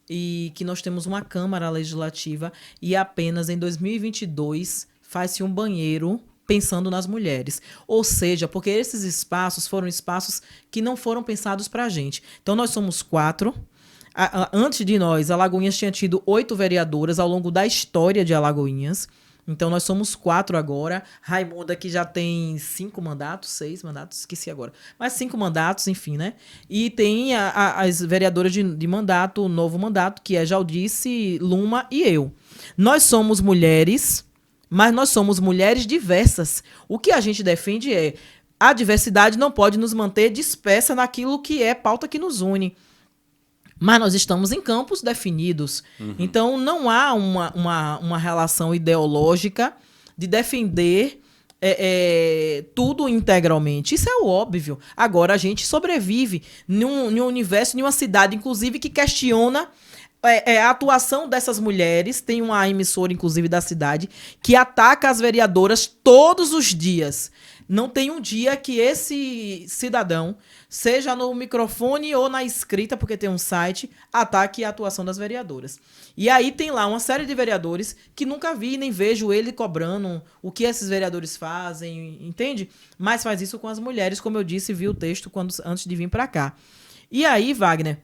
e que nós temos uma Câmara Legislativa e apenas em 2022 faz-se um banheiro pensando nas mulheres. Ou seja, porque esses espaços foram espaços que não foram pensados para a gente. Então, nós somos 4. Antes de nós, Alagoinhas tinha tido 8 vereadoras ao longo da história de Alagoinhas. Então, nós somos 4 agora. Raimunda, que já tem 5 mandatos, 6 mandatos, esqueci agora. Mas 5 mandatos, enfim, né? E tem as vereadoras de mandato, novo mandato, que é Jaldice, Luma e eu. Nós somos mulheres, mas nós somos mulheres diversas. O que a gente defende é a diversidade não pode nos manter dispersa naquilo que é pauta que nos une. Mas nós estamos em campos definidos. Então, não há uma relação ideológica de defender tudo integralmente. Isso é o óbvio. Agora, a gente sobrevive num universo, numa cidade, inclusive, que questiona a atuação dessas mulheres. Tem uma emissora, inclusive, da cidade, que ataca as vereadoras todos os dias. Não tem um dia que esse cidadão, seja no microfone ou na escrita, porque tem um site, ataque a atuação das vereadoras. E aí tem lá uma série de vereadores que nunca vi nem vejo ele cobrando o que esses vereadores fazem, entende? Mas faz isso com as mulheres, como eu disse, vi o texto antes de vir para cá. E aí, Wagner,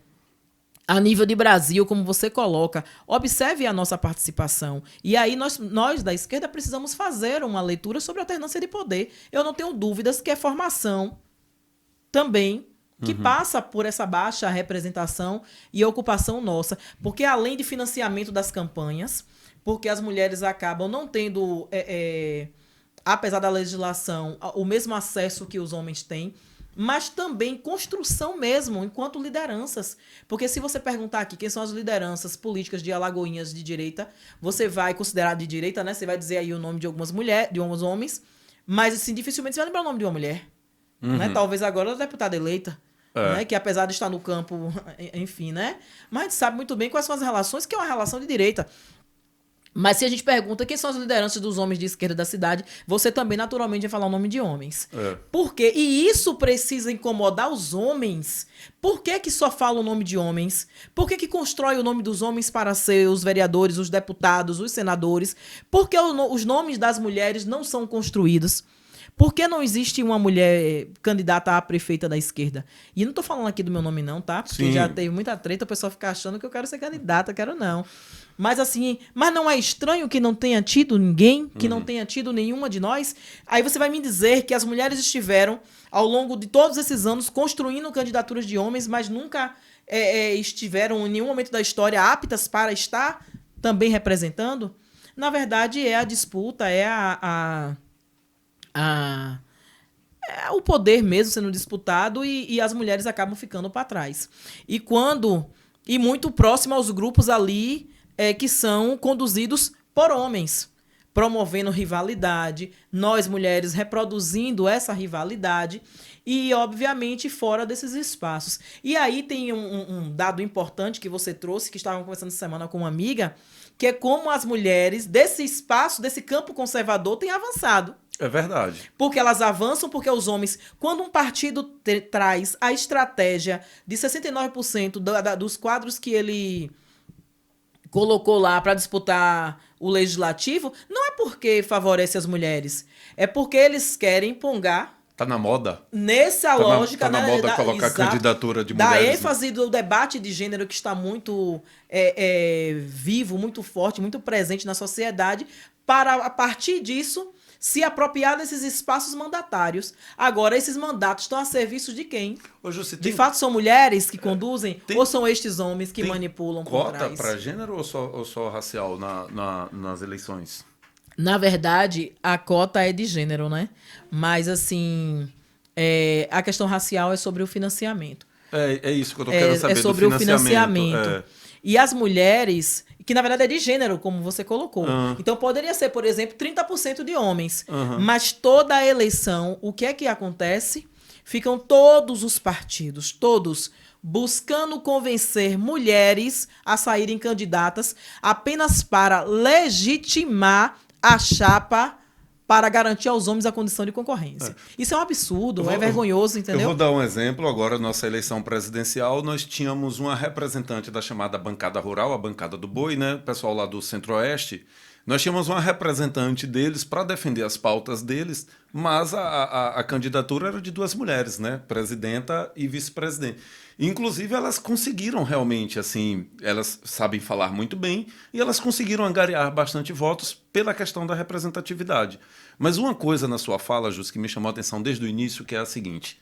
a nível de Brasil, como você coloca, observe a nossa participação. E aí nós da esquerda precisamos fazer uma leitura sobre a alternância de poder. Eu não tenho dúvidas que é formação também que passa por essa baixa representação e ocupação nossa. Porque além de financiamento das campanhas, porque as mulheres acabam não tendo, apesar da legislação, o mesmo acesso que os homens têm, mas também construção mesmo, enquanto lideranças. Porque se você perguntar aqui quem são as lideranças políticas de Alagoinhas de direita, você vai considerar de direita, né? Você vai dizer aí o nome de algumas mulheres, de alguns homens, mas assim, dificilmente você vai lembrar o nome de uma mulher. Né? Talvez agora a deputada eleita, né? Que apesar de estar no campo, enfim, né? Mas a gente sabe muito bem quais são as relações, que é uma relação de direita. Mas se a gente pergunta quem são as lideranças dos homens de esquerda da cidade, você também naturalmente vai falar o nome de homens. Por quê? E isso precisa incomodar os homens. Por que que só fala o nome de homens? Por que que constrói o nome dos homens para ser os vereadores, os deputados, os senadores? Por que os nomes das mulheres não são construídos? Por que não existe uma mulher candidata a prefeita da esquerda? E não estou falando aqui do meu nome não, tá? Porque já teve muita treta, o pessoal fica achando que eu quero ser candidata, quero não. Mas assim, mas não é estranho que não tenha tido ninguém, que não tenha tido nenhuma de nós? Aí você vai me dizer que as mulheres estiveram, ao longo de todos esses anos, construindo candidaturas de homens, mas nunca estiveram, em nenhum momento da história, aptas para estar também representando? Na verdade, é a disputa, o poder mesmo sendo disputado e as mulheres acabam ficando para trás. E muito próximo aos grupos ali que são conduzidos por homens, promovendo rivalidade, nós mulheres reproduzindo essa rivalidade e, obviamente, fora desses espaços. E aí tem um dado importante que você trouxe, que estavam conversando essa semana com uma amiga, que é como as mulheres desse espaço, desse campo conservador, têm avançado. É verdade. Porque elas avançam, porque os homens... Quando um partido traz a estratégia de 69% dos quadros que ele colocou lá para disputar o legislativo, não é porque favorece as mulheres. É porque eles querem pongar... Tá na moda. Nessa lógica... Tá na moda colocar candidatura de mulheres. Da ênfase do debate de gênero que está muito vivo, muito forte, muito presente na sociedade, para, a partir disso, se apropriar desses espaços mandatários. Agora, esses mandatos estão a serviço de quem? De fato, são mulheres que conduzem ou são estes homens que manipulam por trás? Cota para gênero ou só racial nas eleições? Na verdade, a cota é de gênero, né? Mas, assim, a questão racial é sobre o financiamento. É isso que eu tô querendo saber, sobre do financiamento. E as mulheres, que na verdade é de gênero, como você colocou. Então poderia ser, por exemplo, 30% de homens. Mas toda a eleição, o que é que acontece? Ficam todos os partidos, todos, buscando convencer mulheres a saírem candidatas apenas para legitimar a chapa para garantir aos homens a condição de concorrência. Isso é um absurdo, é vergonhoso, entendeu? Eu vou dar um exemplo. Agora, nossa eleição presidencial, nós tínhamos uma representante da chamada bancada rural, a bancada do boi, né? O pessoal lá do Centro-Oeste. Nós tínhamos uma representante deles para defender as pautas deles, mas a candidatura era de 2 mulheres, né? Presidenta e vice-presidente. Inclusive, elas conseguiram realmente, assim, elas sabem falar muito bem e elas conseguiram angariar bastante votos pela questão da representatividade. Mas uma coisa na sua fala, Jus, que me chamou a atenção desde o início, que é a seguinte: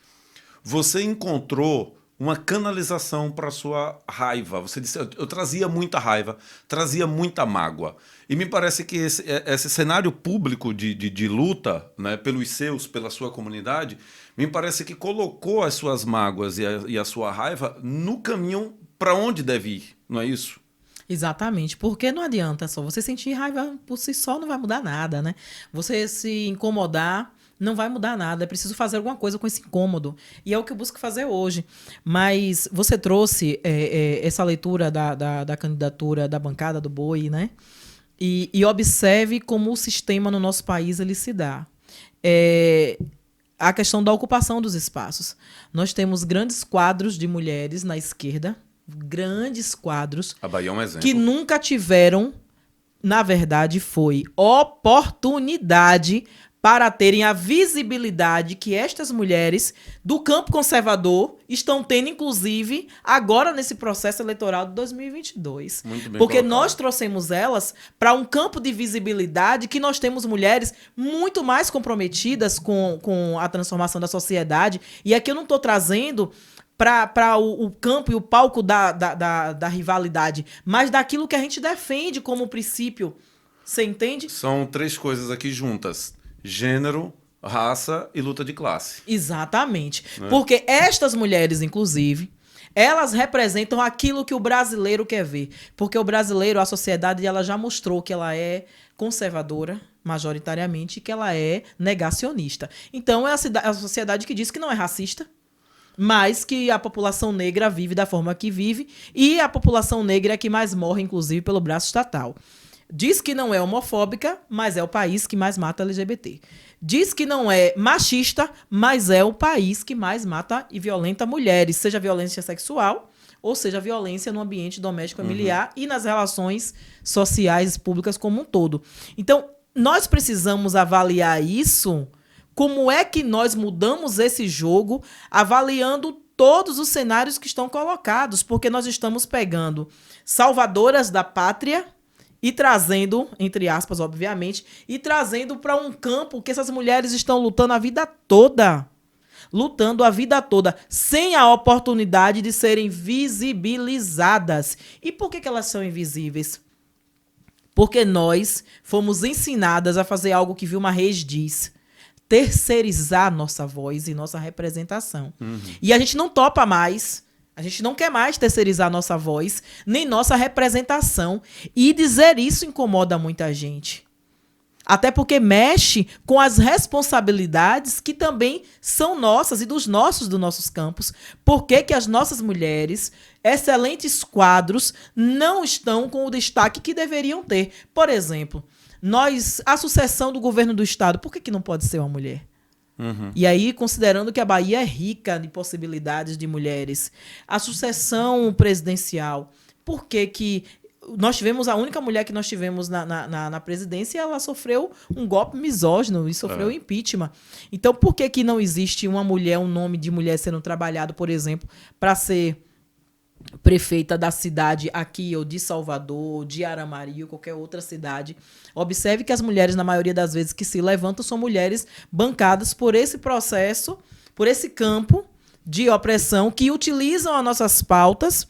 você encontrou uma canalização para a sua raiva. Você disse, eu trazia muita raiva, trazia muita mágoa. E me parece que esse cenário público de luta, né, pelos seus, pela sua comunidade, me parece que colocou as suas mágoas e a sua raiva no caminho para onde deve ir, não é isso? Exatamente, porque não adianta só você sentir raiva por si só, não vai mudar nada, né? Você se incomodar não vai mudar nada, é preciso fazer alguma coisa com esse incômodo. E é o que eu busco fazer hoje. Mas você trouxe essa leitura da candidatura da bancada do boi, né? E observe como o sistema no nosso país ele se dá. A questão da ocupação dos espaços. Nós temos grandes quadros de mulheres na esquerda, grandes quadros, a Bahia é um exemplo, que nunca tiveram, na verdade, foi oportunidade para terem a visibilidade que estas mulheres do campo conservador estão tendo, inclusive, agora nesse processo eleitoral de 2022. Muito bem Porque colocado. nós trouxemos elas para um campo de visibilidade que nós temos mulheres muito mais comprometidas com a transformação da sociedade. E aqui eu não estou trazendo para o campo e o palco da rivalidade, mas daquilo que a gente defende como princípio. Você entende? São 3 coisas aqui juntas: gênero, raça e luta de classe. Exatamente. Porque estas mulheres, inclusive, elas representam aquilo que o brasileiro quer ver. Porque o brasileiro, a sociedade, ela já mostrou que ela é conservadora, majoritariamente, e que ela é negacionista. Então, é a sociedade que diz que não é racista, mas que a população negra vive da forma que vive, e a população negra é que mais morre, inclusive, pelo braço estatal. Diz que não é homofóbica, mas é o país que mais mata LGBT. Diz que não é machista, mas é o país que mais mata e violenta mulheres, seja violência sexual ou seja violência no ambiente doméstico familiar e nas relações sociais públicas como um todo. Então, nós precisamos avaliar isso. Como é que nós mudamos esse jogo, avaliando todos os cenários que estão colocados, porque nós estamos pegando salvadoras da pátria e trazendo, entre aspas, obviamente, e trazendo para um campo que essas mulheres estão lutando a vida toda. Lutando a vida toda, sem a oportunidade de serem visibilizadas. E por que elas são invisíveis? Porque nós fomos ensinadas a fazer algo que Vilma Reis diz: terceirizar nossa voz e nossa representação. E a gente não topa mais. A gente não quer mais terceirizar nossa voz, nem nossa representação. E dizer isso incomoda muita gente. Até porque mexe com as responsabilidades que também são nossas e dos nossos campos. Por que que as nossas mulheres, excelentes quadros, não estão com o destaque que deveriam ter? Por exemplo, a sucessão do governo do Estado, por que não pode ser uma mulher? E aí, considerando que a Bahia é rica de possibilidades de mulheres, a sucessão presidencial, por que nós tivemos, a única mulher que nós tivemos na presidência, ela sofreu um golpe misógino e sofreu impeachment. Então, por que não existe uma mulher, um nome de mulher sendo trabalhado, por exemplo, para ser prefeita da cidade aqui, ou de Salvador, de Aramari, ou qualquer outra cidade? Observe que as mulheres, na maioria das vezes que se levantam, são mulheres bancadas por esse processo, por esse campo de opressão, que utilizam as nossas pautas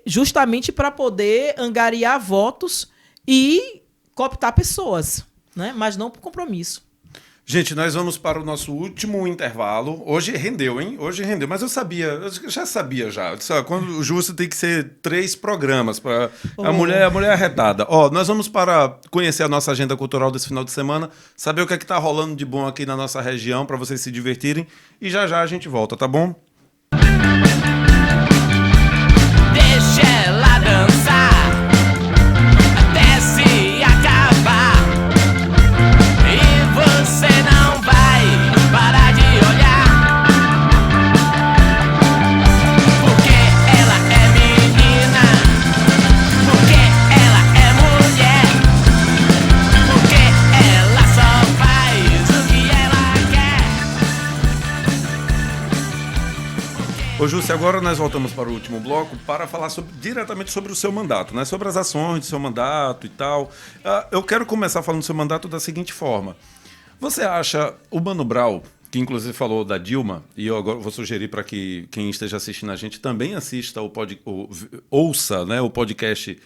justamente para poder angariar votos e cooptar pessoas, né? Mas não por compromisso. Gente, nós vamos para o nosso último intervalo. Hoje rendeu, hein? Hoje rendeu. Mas eu já sabia já. Eu disse, quando o justo tem que ser 3 programas para a mulher arretada. Nós vamos para conhecer a nossa agenda cultural desse final de semana, saber o que é que tá rolando de bom aqui na nossa região, para vocês se divertirem. E já a gente volta, tá bom? Deixa ela dançar até se acabar. E Ô, Jússi, agora nós voltamos para o último bloco para falar diretamente sobre o seu mandato, né? Sobre as ações do seu mandato e tal. Eu quero começar falando do seu mandato da seguinte forma. Você acha o Mano Brown, que inclusive falou da Dilma, e eu agora vou sugerir para que quem esteja assistindo a gente também assista ouça, né, o podcast,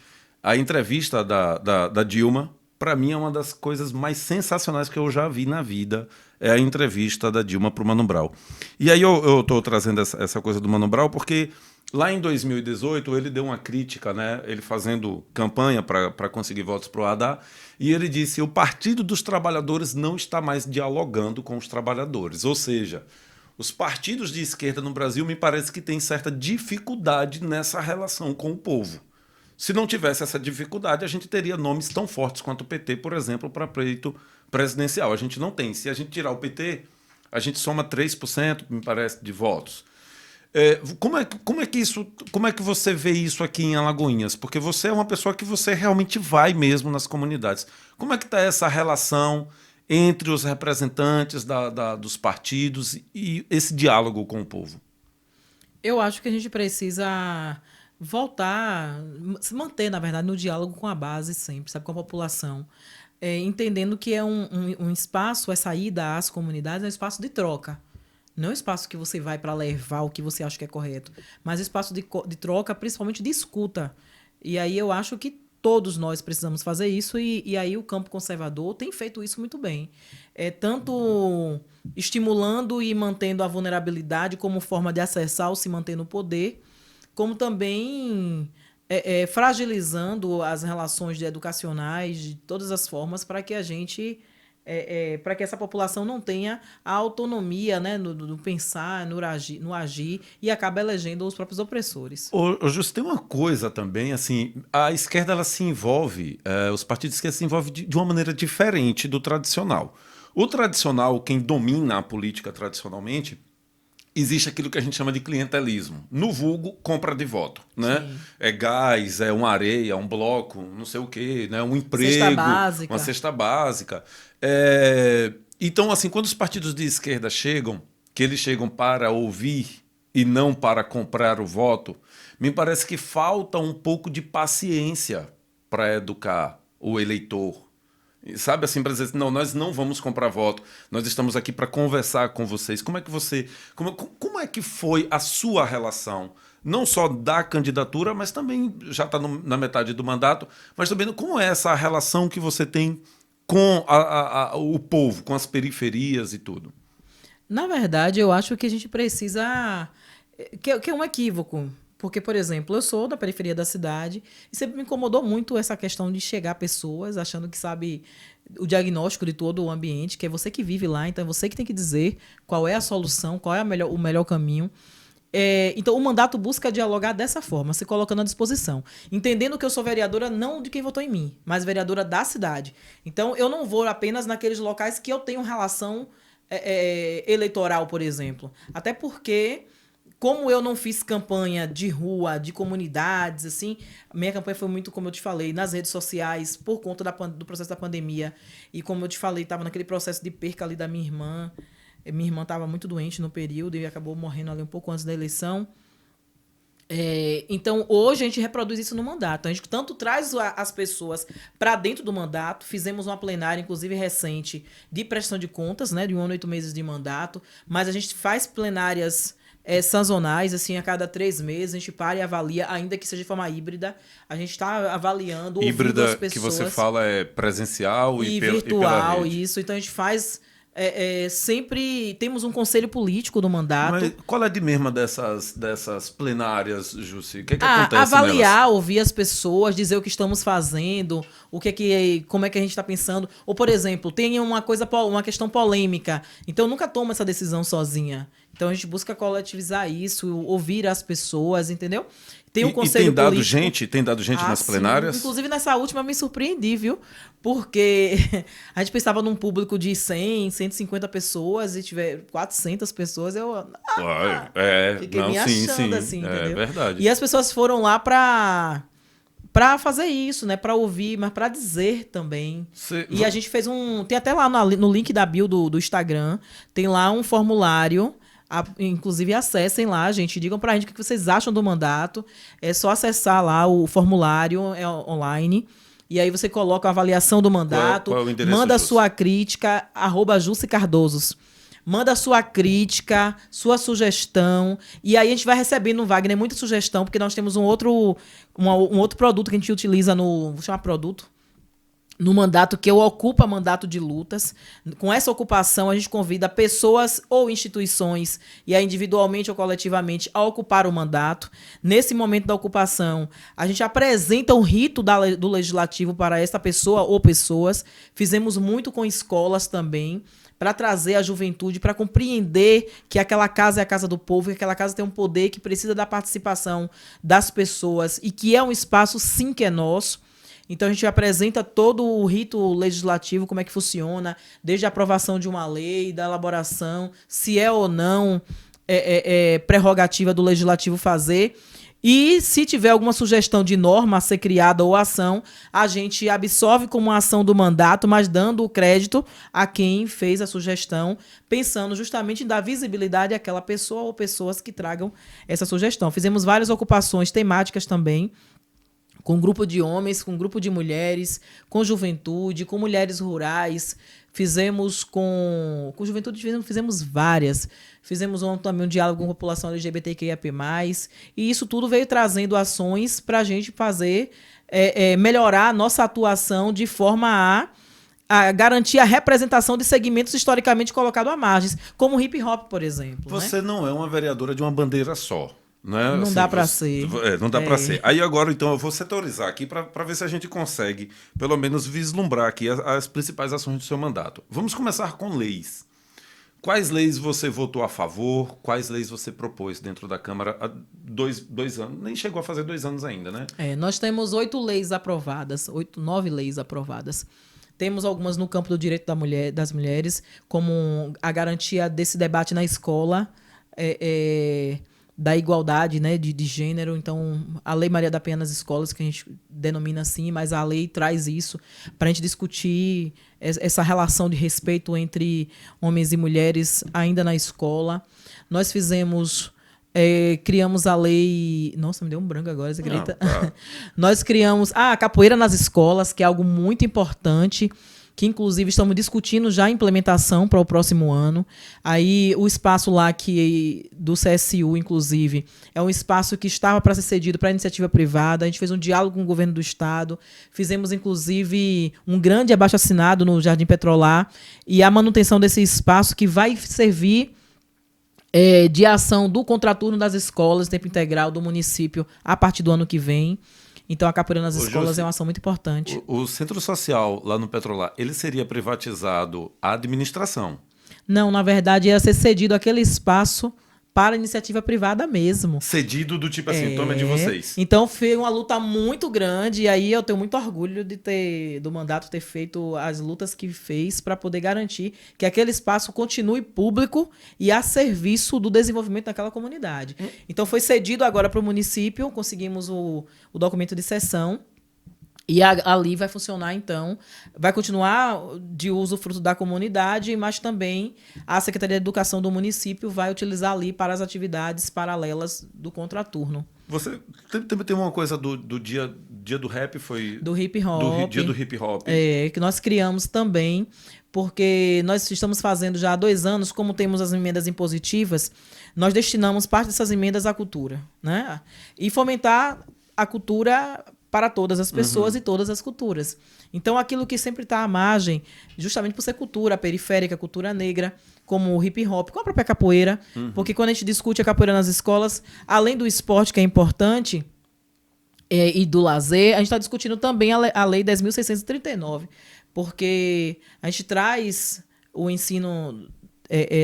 a entrevista da Dilma. Para mim é uma das coisas mais sensacionais que eu já vi na vida, é a entrevista da Dilma para o Mano Brown. E aí eu estou trazendo essa coisa do Mano Brown porque lá em 2018 ele deu uma crítica, né, ele fazendo campanha para conseguir votos para o Haddad, e ele disse: o Partido dos Trabalhadores não está mais dialogando com os trabalhadores. Ou seja, os partidos de esquerda no Brasil me parece que têm certa dificuldade nessa relação com o povo. Se não tivesse essa dificuldade, a gente teria nomes tão fortes quanto o PT, por exemplo, para pleito presidencial. A gente não tem. Se a gente tirar o PT, a gente soma 3%, me parece, de votos. Como é que você vê isso aqui em Alagoinhas? Porque você é uma pessoa que você realmente vai mesmo nas comunidades. Como é que está essa relação entre os representantes dos partidos e esse diálogo com o povo? Eu acho que a gente precisa voltar, se manter, na verdade, no diálogo com a base sempre, sabe, com a população. Entendendo que é um espaço, essa ida às comunidades é um espaço de troca. Não é um espaço que você vai para levar o que você acha que é correto, mas é um espaço de troca, principalmente de escuta. E aí eu acho que todos nós precisamos fazer isso, e aí o campo conservador tem feito isso muito bem. Tanto estimulando e mantendo a vulnerabilidade como forma de acessar ou se manter no poder, como também fragilizando as relações educacionais de todas as formas para que a gente, para que essa população não tenha a autonomia, né, no pensar, no agir, e acaba elegendo os próprios opressores. Ô, Justo, tem uma coisa também, assim, a esquerda ela se envolve, os partidos de esquerda se envolvem de uma maneira diferente do tradicional. O tradicional, quem domina a política tradicionalmente, existe aquilo que a gente chama de clientelismo. No vulgo, compra de voto, né? Sim. É gás, é uma areia, um bloco, não sei o quê, né? Um emprego, uma cesta básica. Então, assim, quando os partidos de esquerda chegam, que eles chegam para ouvir e não para comprar o voto, me parece que falta um pouco de paciência para educar o eleitor. Sabe, assim, para dizer, não, nós não vamos comprar voto, nós estamos aqui para conversar com vocês. Como é que foi a sua relação, não só da candidatura, mas também, já está na metade do mandato, mas também como é essa relação que você tem com o povo, com as periferias e tudo? Na verdade, eu acho que a gente precisa... que é um equívoco. Porque, por exemplo, eu sou da periferia da cidade e sempre me incomodou muito essa questão de chegar pessoas achando que sabe o diagnóstico de todo o ambiente, que é você que vive lá, então é você que tem que dizer qual é a solução, qual é o melhor caminho. Então, o mandato busca dialogar dessa forma, se colocando à disposição. Entendendo que eu sou vereadora não de quem votou em mim, mas vereadora da cidade. Então, eu não vou apenas naqueles locais que eu tenho relação eleitoral, por exemplo. Até porque... Como eu não fiz campanha de rua, de comunidades, assim, minha campanha foi muito, como eu te falei, nas redes sociais, por conta do processo da pandemia. E como eu te falei, estava naquele processo de perca ali da minha irmã. Minha irmã estava muito doente no período e acabou morrendo ali um pouco antes da eleição. Então, hoje a gente reproduz isso no mandato. A gente tanto traz as pessoas para dentro do mandato. Fizemos uma plenária, inclusive recente, de prestação de contas, né, de 1 ano e 8 meses de mandato. Mas a gente faz plenárias... sazonais, assim, a cada 3 meses, a gente para e avalia, ainda que seja de forma híbrida, a gente está avaliando, ouvindo as pessoas. Que você fala é presencial e virtual, pela rede. Isso. Então a gente faz... sempre temos um conselho político do mandato. Mas qual é de mesma dessas plenárias, Jussi? O que acontece avaliar, nelas? ouvir as pessoas, dizer o que estamos fazendo, como é que a gente está pensando. Ou, por exemplo, tem uma questão polêmica. Então, eu nunca tomo essa decisão sozinha. Então, a gente busca coletivizar isso, ouvir as pessoas, entendeu? Tem um conselho político. Tem dado gente nas plenárias? Sim. Inclusive, nessa última, me surpreendi, viu? Porque a gente pensava num público de 100, 150 pessoas e tiver 400 pessoas, fiquei me achando, assim, entendeu? É verdade. E as pessoas foram lá para fazer isso, né? Para ouvir, mas para dizer também. E a gente fez tem até lá no link da bio do Instagram, tem lá um formulário inclusive acessem lá, gente, digam pra gente o que vocês acham do mandato. É só acessar lá o formulário online. E aí você coloca a avaliação do mandato, Qual é o endereço, manda a Jussi? sua crítica, @Jussi Cardoso. Manda a sua crítica, sua sugestão. E aí a gente vai recebendo, Wagner, muita sugestão, porque nós temos um outro produto que a gente utiliza no... Vou chamar produto? No mandato, que ocupa mandato de lutas. Com essa ocupação, a gente convida pessoas ou instituições, e aí individualmente ou coletivamente, a ocupar o mandato. Nesse momento da ocupação, a gente apresenta o rito do legislativo para essa pessoa ou pessoas. Fizemos muito com escolas também, para trazer a juventude, para compreender que aquela casa é a casa do povo, que aquela casa tem um poder que precisa da participação das pessoas e que é um espaço, sim, que é nosso. Então, a gente apresenta todo o rito legislativo, como é que funciona, desde a aprovação de uma lei, da elaboração, se é ou não prerrogativa do legislativo fazer. E se tiver alguma sugestão de norma a ser criada ou ação, a gente absorve como uma ação do mandato, mas dando o crédito a quem fez a sugestão, pensando justamente em dar visibilidade àquela pessoa ou pessoas que tragam essa sugestão. Fizemos várias ocupações temáticas também, com grupo de homens, com grupo de mulheres, com juventude, com mulheres rurais. Fizemos com juventude, fizemos várias. Fizemos também um diálogo com a população LGBTQIAP+. E isso tudo veio trazendo ações para a gente fazer, melhorar a nossa atuação de forma a garantir a representação de segmentos historicamente colocados à margem, como o hip hop, por exemplo. Você não é uma vereadora de uma bandeira só. Né? Não assim, dá para ser. Não dá para ser. Aí agora, então, eu vou setorizar aqui para ver se a gente consegue, pelo menos, vislumbrar aqui as principais ações do seu mandato. Vamos começar com leis. Quais leis você votou a favor? Quais leis você propôs dentro da Câmara há dois anos? Nem chegou a fazer 2 anos ainda, né? Nós temos 8 leis aprovadas, 9 leis aprovadas. Temos algumas no campo do direito das mulheres, como a garantia desse debate na escola, da igualdade, né, de gênero. Então, a Lei Maria da Penha nas escolas, que a gente denomina assim, mas a lei traz isso para a gente discutir essa relação de respeito entre homens e mulheres ainda na escola. Nós criamos a lei... Nossa, me deu um branco agora, você acredita? Tá. Nós criamos a capoeira nas escolas, que é algo muito importante, que inclusive estamos discutindo já a implementação para o próximo ano. Aí o espaço lá do CSU, inclusive, é um espaço que estava para ser cedido para a iniciativa privada. A gente fez um diálogo com o governo do estado, fizemos inclusive um grande abaixo-assinado no Jardim Petrolar, e a manutenção desse espaço que vai servir de ação do contraturno das escolas, tempo integral do município, a partir do ano que vem. Então, a capoeira nas escolas Jussi, é uma ação muito importante. O centro social lá no Petrolar, ele seria privatizado à administração? Não, na verdade, ia ser cedido aquele espaço para a iniciativa privada mesmo. Cedido do tipo assim, toma de vocês. Então, foi uma luta muito grande, e aí eu tenho muito orgulho do mandato ter feito as lutas que fez para poder garantir que aquele espaço continue público e a serviço do desenvolvimento daquela comunidade. Então, foi cedido agora para o município, conseguimos o documento de cessão. E ali vai funcionar, então, vai continuar de uso fruto da comunidade, mas também a Secretaria de Educação do município vai utilizar ali para as atividades paralelas do contraturno. Você tem uma coisa do dia do rap, foi... Do hip hop. Dia do hip hop. Que nós criamos também, porque nós estamos fazendo já há 2 anos, como temos as emendas impositivas, nós destinamos parte dessas emendas à cultura, né? E fomentar a cultura para todas as pessoas e todas as culturas. Então, aquilo que sempre está à margem, justamente por ser cultura periférica, cultura negra, como o hip hop, como a própria capoeira, porque quando a gente discute a capoeira nas escolas, além do esporte, que é importante, e do lazer, a gente está discutindo também a Lei 10.639, porque a gente traz o ensino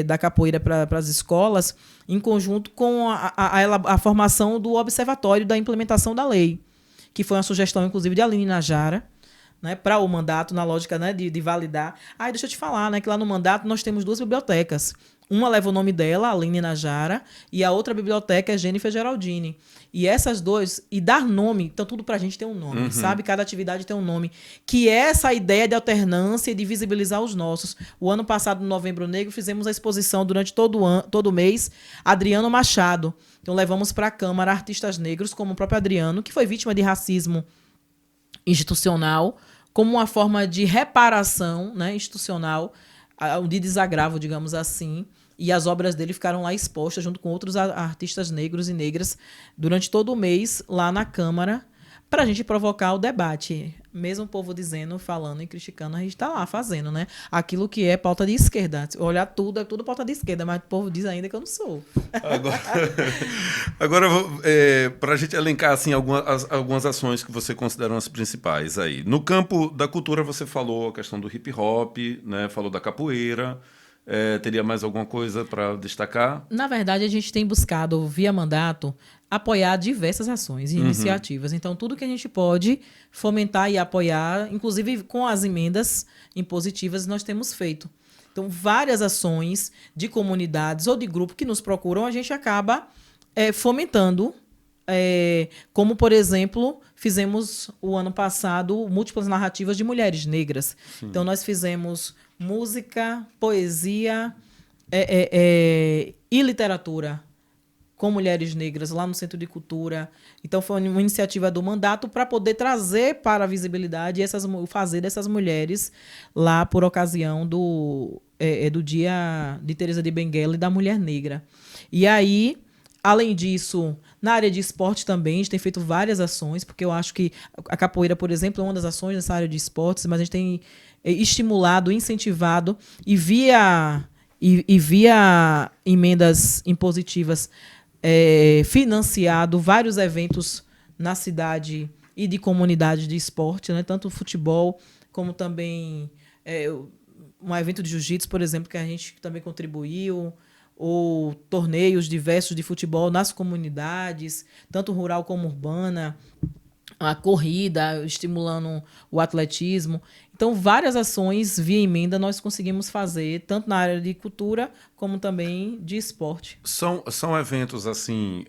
da capoeira para as escolas em conjunto com a formação do observatório da implementação da lei, que foi uma sugestão, inclusive, de Aline Najara, né, para o mandato, na lógica, né, de validar. Deixa eu te falar, né, que lá no mandato nós temos 2 bibliotecas. Uma leva o nome dela, Aline Najara, e a outra biblioteca é Jennifer Geraldini. E essas duas, e dar nome, então tudo pra gente tem um nome, sabe? Cada atividade tem um nome. Que é essa ideia de alternância e de visibilizar os nossos. O ano passado, no Novembro Negro, fizemos a exposição durante todo mês, Adriano Machado. Então levamos para a Câmara artistas negros, como o próprio Adriano, que foi vítima de racismo institucional, como uma forma de reparação, né, institucional, de desagravo, digamos assim. E as obras dele ficaram lá expostas junto com outros artistas negros e negras durante todo o mês lá na Câmara, para a gente provocar o debate. Mesmo o povo dizendo, falando e criticando, a gente está lá fazendo, né? Aquilo que é pauta de esquerda. Olhar tudo, é tudo pauta de esquerda, mas o povo diz ainda que eu não sou. Agora para a gente elencar assim, algumas ações que você considera as principais aí. No campo da cultura, você falou a questão do hip hop, né? Falou da capoeira. Teria mais alguma coisa para destacar? Na verdade, a gente tem buscado, via mandato, apoiar diversas ações e iniciativas. Então, tudo que a gente pode fomentar e apoiar, inclusive com as emendas impositivas, nós temos feito. Então, várias ações de comunidades ou de grupos que nos procuram, a gente acaba fomentando. Como, por exemplo, fizemos o ano passado múltiplas narrativas de mulheres negras. Sim. Então, nós fizemos música, poesia e literatura com mulheres negras lá no Centro de Cultura. Então, foi uma iniciativa do mandato para poder trazer para a visibilidade o fazer dessas mulheres lá por ocasião do Dia de Teresa de Benguela e da Mulher Negra. E aí, além disso, na área de esporte também, a gente tem feito várias ações, porque eu acho que a capoeira, por exemplo, é uma das ações nessa área de esportes, mas a gente tem estimulado, incentivado e via emendas impositivas financiado vários eventos na cidade e de comunidade de esporte, né? Tanto futebol como também um evento de jiu-jitsu, por exemplo, que a gente também contribuiu, ou torneios diversos de futebol nas comunidades, tanto rural como urbana, a corrida, estimulando o atletismo. Então, várias ações via emenda nós conseguimos fazer, tanto na área de cultura como também de esporte. São eventos, assim,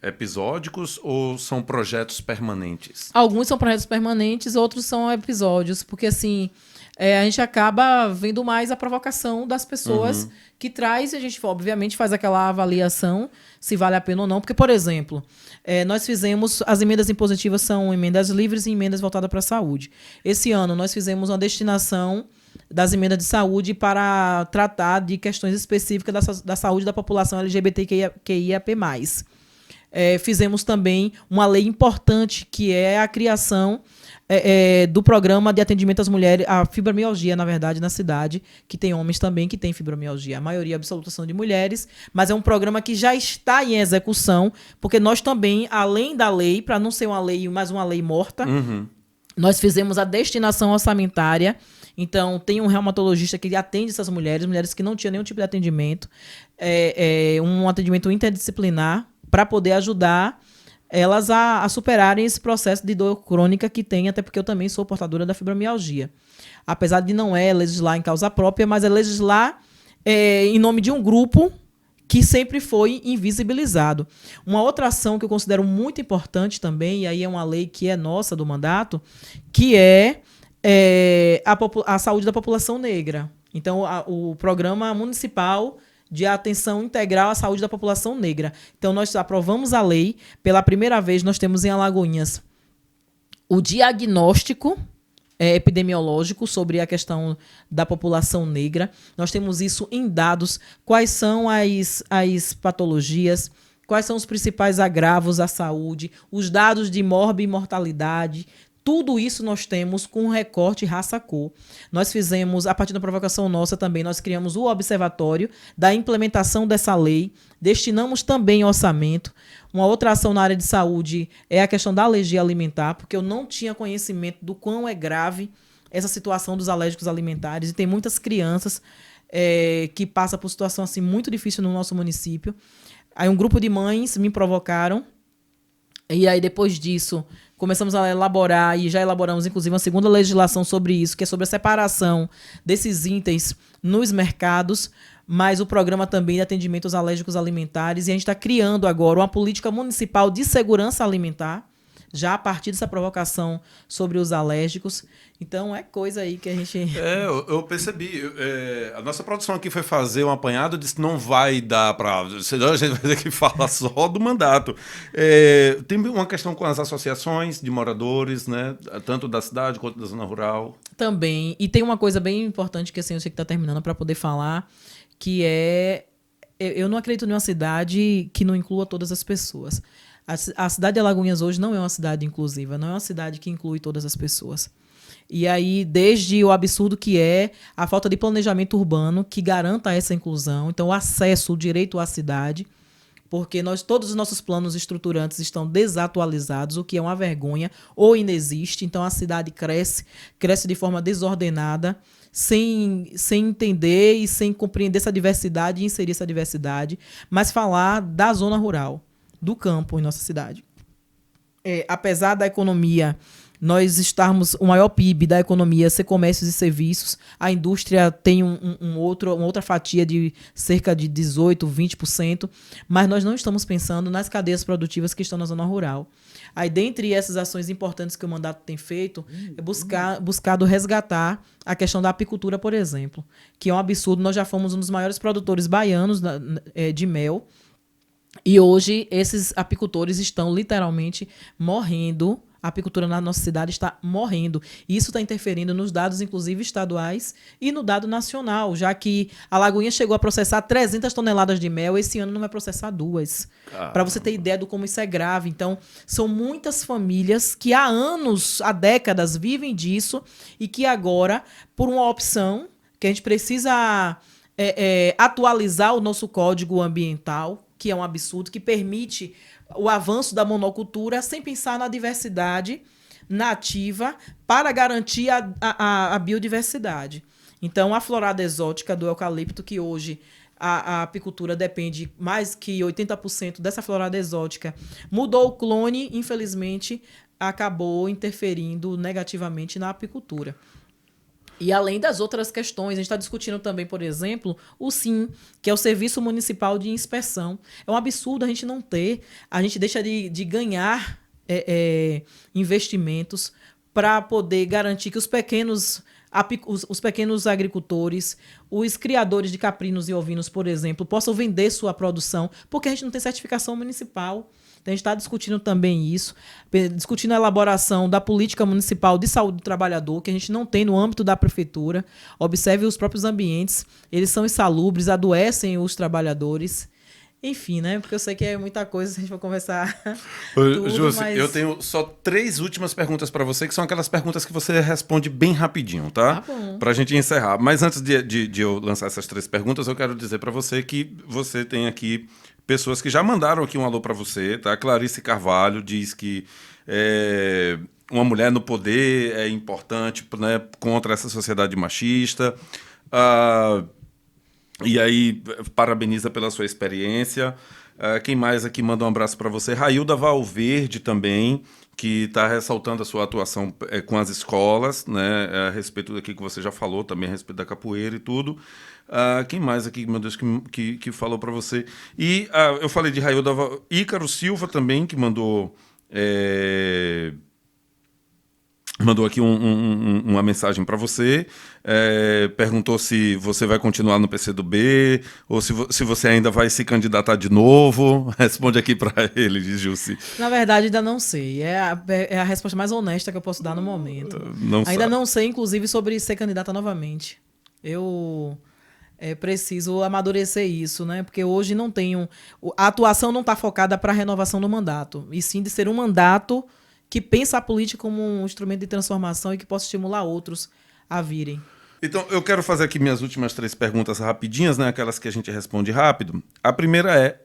episódicos ou são projetos permanentes? Alguns são projetos permanentes, outros são episódios, porque, assim, a gente acaba vendo mais a provocação das pessoas que traz, e a gente, obviamente, faz aquela avaliação se vale a pena ou não. Porque, por exemplo, nós fizemos... As emendas impositivas são emendas livres e emendas voltadas para a saúde. Esse ano, nós fizemos uma destinação das emendas de saúde para tratar de questões específicas da saúde da população LGBTQIAP+. Fizemos também uma lei importante, que é a criação do programa de atendimento às mulheres, a fibromialgia, na verdade, na cidade, que tem homens também que têm fibromialgia. A maioria absoluta são de mulheres, mas é um programa que já está em execução, porque nós também, além da lei, para não ser uma lei, mas uma lei morta, nós fizemos a destinação orçamentária. Então, tem um reumatologista que atende essas mulheres que não tinham nenhum tipo de atendimento, um atendimento interdisciplinar, para poder ajudar elas a superarem esse processo de dor crônica que tem, até porque eu também sou portadora da fibromialgia. Apesar de não legislar em causa própria, mas é legislar em nome de um grupo que sempre foi invisibilizado. Uma outra ação que eu considero muito importante também, e aí é uma lei que é nossa do mandato, que é a saúde da população negra. Então, o Programa Municipal de Atenção Integral à Saúde da População Negra. Então, nós aprovamos a lei. Pela primeira vez, nós temos em Alagoinhas o diagnóstico epidemiológico sobre a questão da população negra. Nós temos isso em dados. Quais são as patologias, quais são os principais agravos à saúde, os dados de morte e mortalidade. Tudo isso nós temos com recorte raça-cor. Nós fizemos, a partir da provocação nossa também, nós criamos o observatório da implementação dessa lei, destinamos também orçamento. Uma outra ação na área de saúde é a questão da alergia alimentar, porque eu não tinha conhecimento do quão é grave essa situação dos alérgicos alimentares, e tem muitas crianças que passam por situação assim, muito difícil no nosso município. Aí um grupo de mães me provocaram, e aí depois disso começamos a elaborar, e já elaboramos inclusive uma segunda legislação sobre isso, que é sobre a separação desses itens nos mercados. mas o programa também de atendimento aos alérgicos alimentares, e a gente está criando agora uma política municipal de segurança alimentar, já a partir dessa provocação sobre os alérgicos. Então, é coisa aí que a gente... Eu percebi. A nossa produção aqui foi fazer um apanhado, disse que não vai dar para... Senão a gente vai ter que falar só do mandato. Tem uma questão com as associações de moradores, né? Tanto da cidade quanto da zona rural. Também. E tem uma coisa bem importante que assim, eu sei que está terminando para poder falar, que é... Eu não acredito em uma cidade que não inclua todas as pessoas. A cidade de Alagoinhas hoje não é uma cidade inclusiva, não é uma cidade que inclui todas as pessoas. E aí, desde o absurdo que é a falta de planejamento urbano que garanta essa inclusão, então o acesso, o direito à cidade, porque todos os nossos planos estruturantes estão desatualizados, o que é uma vergonha, ou inexiste. Então a cidade cresce de forma desordenada, sem entender e sem compreender essa diversidade e inserir essa diversidade, mas falar da zona rural, do campo em nossa cidade. Apesar da economia, nós estarmos, o maior PIB da economia ser comércios e serviços, a indústria tem uma outra fatia de cerca de 18%, 20%, mas nós não estamos pensando nas cadeias produtivas que estão na zona rural. Aí, dentre essas ações importantes que o mandato tem feito, é buscado resgatar a questão da apicultura, por exemplo, que é um absurdo. Nós já fomos um dos maiores produtores baianos de mel, e hoje esses apicultores estão literalmente morrendo. A apicultura na nossa cidade está morrendo. E isso está interferindo nos dados, inclusive, estaduais e no dado nacional, já que a Alagoinha chegou a processar 300 toneladas de mel, esse ano não vai processar 2. Para você ter ideia de como isso é grave. Então, são muitas famílias que há anos, há décadas, vivem disso e que agora, por uma opção, que a gente precisa atualizar o nosso código ambiental, que é um absurdo, que permite o avanço da monocultura sem pensar na diversidade nativa para garantir a biodiversidade. Então, a florada exótica do eucalipto, que hoje a apicultura depende mais que 80% dessa florada exótica, mudou o clone, infelizmente, acabou interferindo negativamente na apicultura. E além das outras questões, a gente está discutindo também, por exemplo, o SIM, que é o Serviço Municipal de Inspeção. É um absurdo a gente não ter, a gente deixa de ganhar investimentos para poder garantir que os pequenos agricultores, os criadores de caprinos e ovinos, por exemplo, possam vender sua produção, porque a gente não tem certificação municipal. Então, a gente está discutindo também isso, discutindo a elaboração da política municipal de saúde do trabalhador, que a gente não tem no âmbito da prefeitura. Observe os próprios ambientes, eles são insalubres, adoecem os trabalhadores. Enfim, né? Porque eu sei que é muita coisa, se a gente for conversar tudo, Jússi, mas... eu tenho só 3 últimas perguntas para você, que são aquelas perguntas que você responde bem rapidinho, tá? Tá bom. Pra gente encerrar. Mas antes de eu lançar essas 3 perguntas, eu quero dizer para você que você tem aqui pessoas que já mandaram aqui um alô para você, tá? Clarice Carvalho diz que uma mulher no poder é importante, né, contra essa sociedade machista. E aí, parabeniza pela sua experiência. Quem mais aqui manda um abraço para você? Railda Valverde também, que está ressaltando a sua atuação com as escolas, né, a respeito daqui que você já falou, também a respeito da capoeira e tudo. Quem mais aqui, meu Deus, que falou para você? E eu falei de Railda Ícaro Silva também, que mandou aqui uma mensagem para você, perguntou se você vai continuar no PCdoB ou se você ainda vai se candidatar de novo. Responde aqui para ele, diz Jússi. Na verdade, ainda não sei. É a resposta mais honesta que eu posso dar no momento. Ainda não sei, inclusive, sobre ser candidata novamente. Eu preciso amadurecer isso, né? Porque hoje não tenho... A atuação não está focada para a renovação do mandato, e sim de ser um mandato que pensa a política como um instrumento de transformação e que possa estimular outros a virem. Então, eu quero fazer aqui minhas últimas 3 perguntas rapidinhas, né? Aquelas que a gente responde rápido. A primeira é,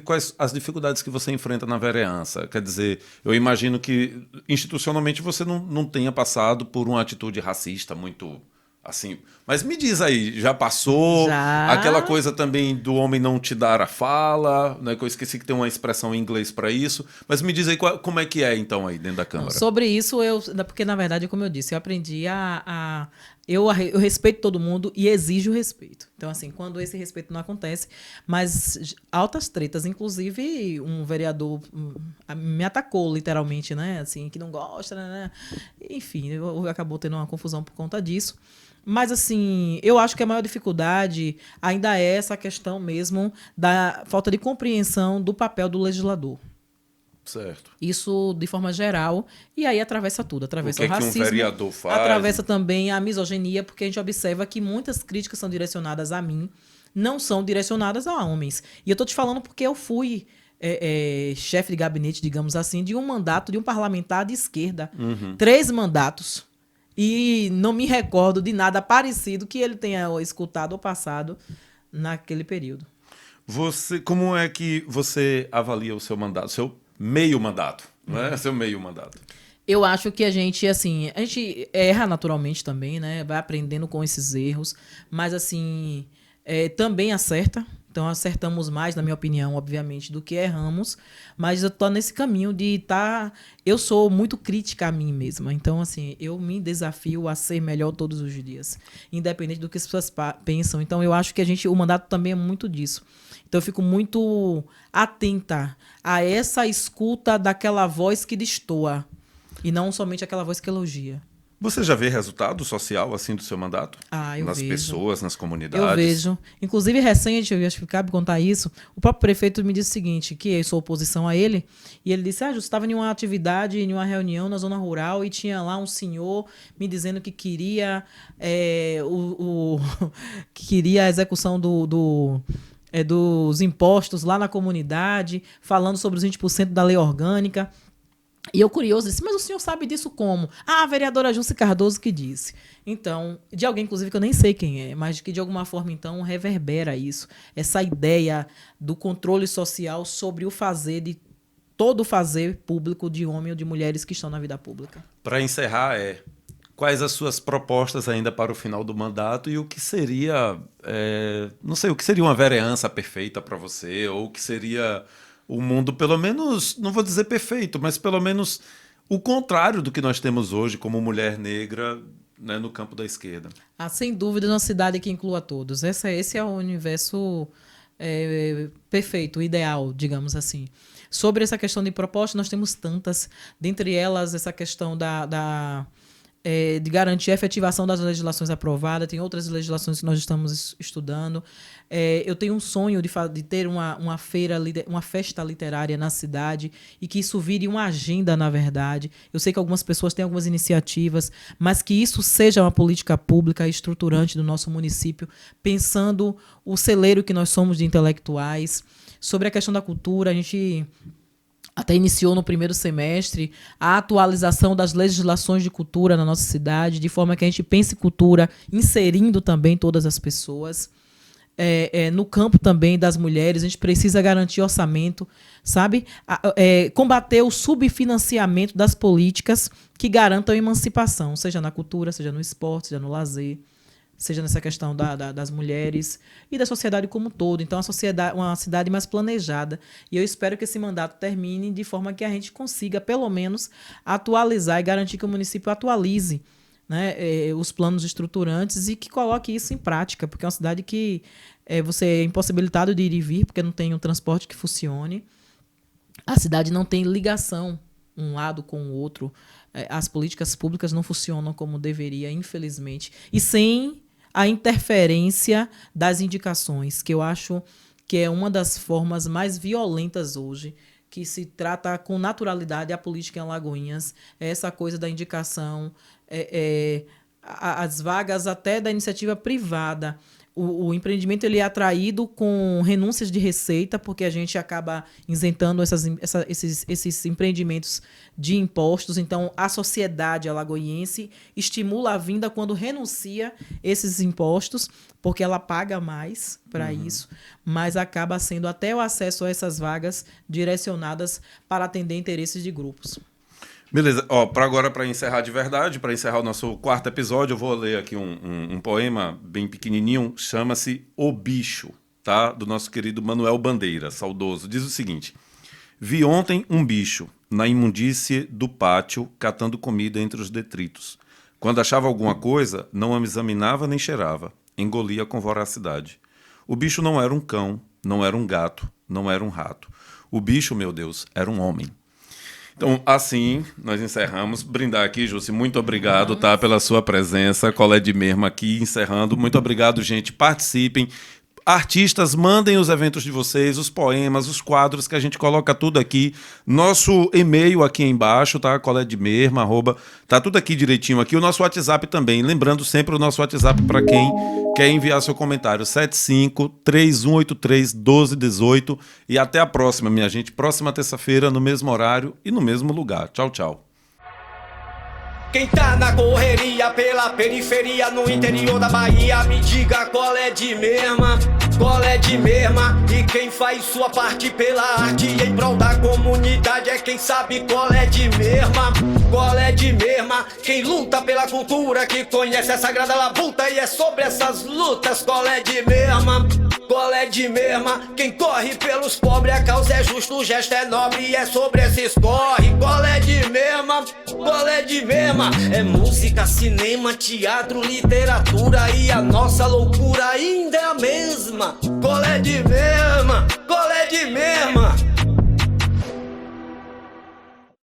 quais as dificuldades que você enfrenta na vereança? Quer dizer, eu imagino que institucionalmente você não tenha passado por uma atitude racista muito... assim, mas me diz aí, já passou? Já. Aquela coisa também do homem não te dar a fala, né? Que eu esqueci que tem uma expressão em inglês para isso. Mas me diz aí como é que é, então, aí dentro da Câmara. Sobre isso, porque na verdade, como eu disse, eu aprendi a Eu respeito todo mundo e exijo respeito. Então, assim, quando esse respeito não acontece, mas altas tretas, inclusive um vereador me atacou literalmente, né? Assim, que não gosta, né? Enfim, acabou tendo uma confusão por conta disso. Mas, assim, eu acho que a maior dificuldade ainda é essa questão mesmo da falta de compreensão do papel do legislador. Certo. Isso de forma geral, e aí atravessa tudo, atravessa o que racismo, um vereador faz? atravessa também a misoginia, porque a gente observa que muitas críticas são direcionadas a mim, não são direcionadas a homens. E eu estou te falando porque eu fui chefe de gabinete, digamos assim, de um mandato de um parlamentar de esquerda. 3 mandatos. E não me recordo de nada parecido que ele tenha escutado ou passado naquele período. Como é que você avalia o seu mandato? Seu meio mandato, não é? Seu meio mandato. Eu acho que a gente erra naturalmente também, né? Vai aprendendo com esses erros, mas assim, também acerta. Então acertamos mais, na minha opinião, obviamente, do que erramos, mas eu tô nesse caminho de estar... Eu sou muito crítica a mim mesma, então assim, eu me desafio a ser melhor todos os dias, independente do que as pessoas pensam. Então eu acho que o mandato também é muito disso. Então eu fico muito atenta a essa escuta daquela voz que destoa e não somente aquela voz que elogia. Você já vê resultado social assim do seu mandato? Eu nas vejo. Pessoas, nas comunidades? Eu vejo. Inclusive, recente, eu acho que cabe contar isso, o próprio prefeito me disse o seguinte, que eu sou oposição a ele, e ele disse, eu estava em uma atividade, em uma reunião na zona rural, e tinha lá um senhor me dizendo que queria que queria a execução dos impostos lá na comunidade, falando sobre os 20% da lei orgânica. E eu curioso disse, mas o senhor sabe disso como? A vereadora Jusce Cardoso que disse. Então, de alguém, inclusive, que eu nem sei quem é, mas que de alguma forma, então, reverbera isso. Essa ideia do controle social sobre o fazer de todo o fazer público de homem ou de mulheres que estão na vida pública. Para encerrar, quais as suas propostas ainda para o final do mandato e o que seria, não sei, o que seria uma vereança perfeita para você, ou o que seria o mundo, pelo menos, não vou dizer perfeito, mas pelo menos o contrário do que nós temos hoje como mulher negra, né, no campo da esquerda. Sem dúvida, uma cidade que inclua todos. Esse é o universo perfeito, ideal, digamos assim. Sobre essa questão de propostas, nós temos tantas, dentre elas essa questão de garantir a efetivação das legislações aprovadas. Tem outras legislações que nós estamos estudando. Eu tenho um sonho de ter uma festa literária na cidade e que isso vire uma agenda, na verdade. Eu sei que algumas pessoas têm algumas iniciativas, mas que isso seja uma política pública estruturante do nosso município, pensando o celeiro que nós somos de intelectuais. Sobre a questão da cultura, a gente até iniciou no primeiro semestre a atualização das legislações de cultura na nossa cidade, de forma que a gente pense cultura inserindo também todas as pessoas. No campo também das mulheres, a gente precisa garantir orçamento, sabe? Combater o subfinanciamento das políticas que garantam a emancipação, seja na cultura, seja no esporte, seja no lazer, seja nessa questão das mulheres e da sociedade como um todo. Então, uma cidade mais planejada. E eu espero que esse mandato termine de forma que a gente consiga, pelo menos, atualizar e garantir que o município atualize, né, os planos estruturantes e que coloque isso em prática, porque é uma cidade que você é impossibilitado de ir e vir, porque não tem um transporte que funcione. A cidade não tem ligação um lado com o outro. As políticas públicas não funcionam como deveria, infelizmente. E sem a interferência das indicações, que eu acho que é uma das formas mais violentas hoje, que se trata com naturalidade a política em Alagoinhas, essa coisa da indicação, as vagas até da iniciativa privada. O empreendimento ele é atraído com renúncias de receita, porque a gente acaba isentando esses empreendimentos de impostos. Então, a sociedade alagoense estimula a vinda quando renuncia esses impostos, porque ela paga mais para isso, mas acaba sendo até o acesso a essas vagas direcionadas para atender interesses de grupos. Beleza, para encerrar de verdade, para encerrar o nosso 4º episódio, eu vou ler aqui um poema bem pequenininho, chama-se O Bicho, tá? Do nosso querido Manuel Bandeira, saudoso. Diz o seguinte: vi ontem um bicho na imundície do pátio catando comida entre os detritos. Quando achava alguma coisa, não a examinava nem cheirava, engolia com voracidade. O bicho não era um cão, não era um gato, não era um rato. O bicho, meu Deus, era um homem. Então, assim, nós encerramos. Brindar aqui, Jussi, muito obrigado, tá, pela sua presença. Colé de Merma aqui, encerrando. Muito obrigado, gente. Participem. Artistas, mandem os eventos de vocês, os poemas, os quadros, que a gente coloca tudo aqui. Nosso e-mail aqui embaixo, tá? coledemerma, tá tudo aqui direitinho aqui. O nosso WhatsApp também. Lembrando sempre o nosso WhatsApp para quem quer enviar seu comentário. 75-3183-1218. E até a próxima, minha gente. Próxima terça-feira, no mesmo horário e no mesmo lugar. Tchau, tchau. Quem tá na correria pela periferia no interior da Bahia, me diga qual é de merma, qual é de merma. E quem faz sua parte pela arte em prol da comunidade é quem sabe qual é de merma, qual é de merma. Quem luta pela cultura, que conhece a sagrada labuta e é sobre essas lutas, qual é de merma, qual é de merma. Quem corre pelos pobres, a causa é justa, o gesto é nobre e é sobre esses corre, qual é de merma, qual é de merma. É música, cinema, teatro, literatura e a nossa loucura ainda é a mesma. Qual é de merma, qual é de merma.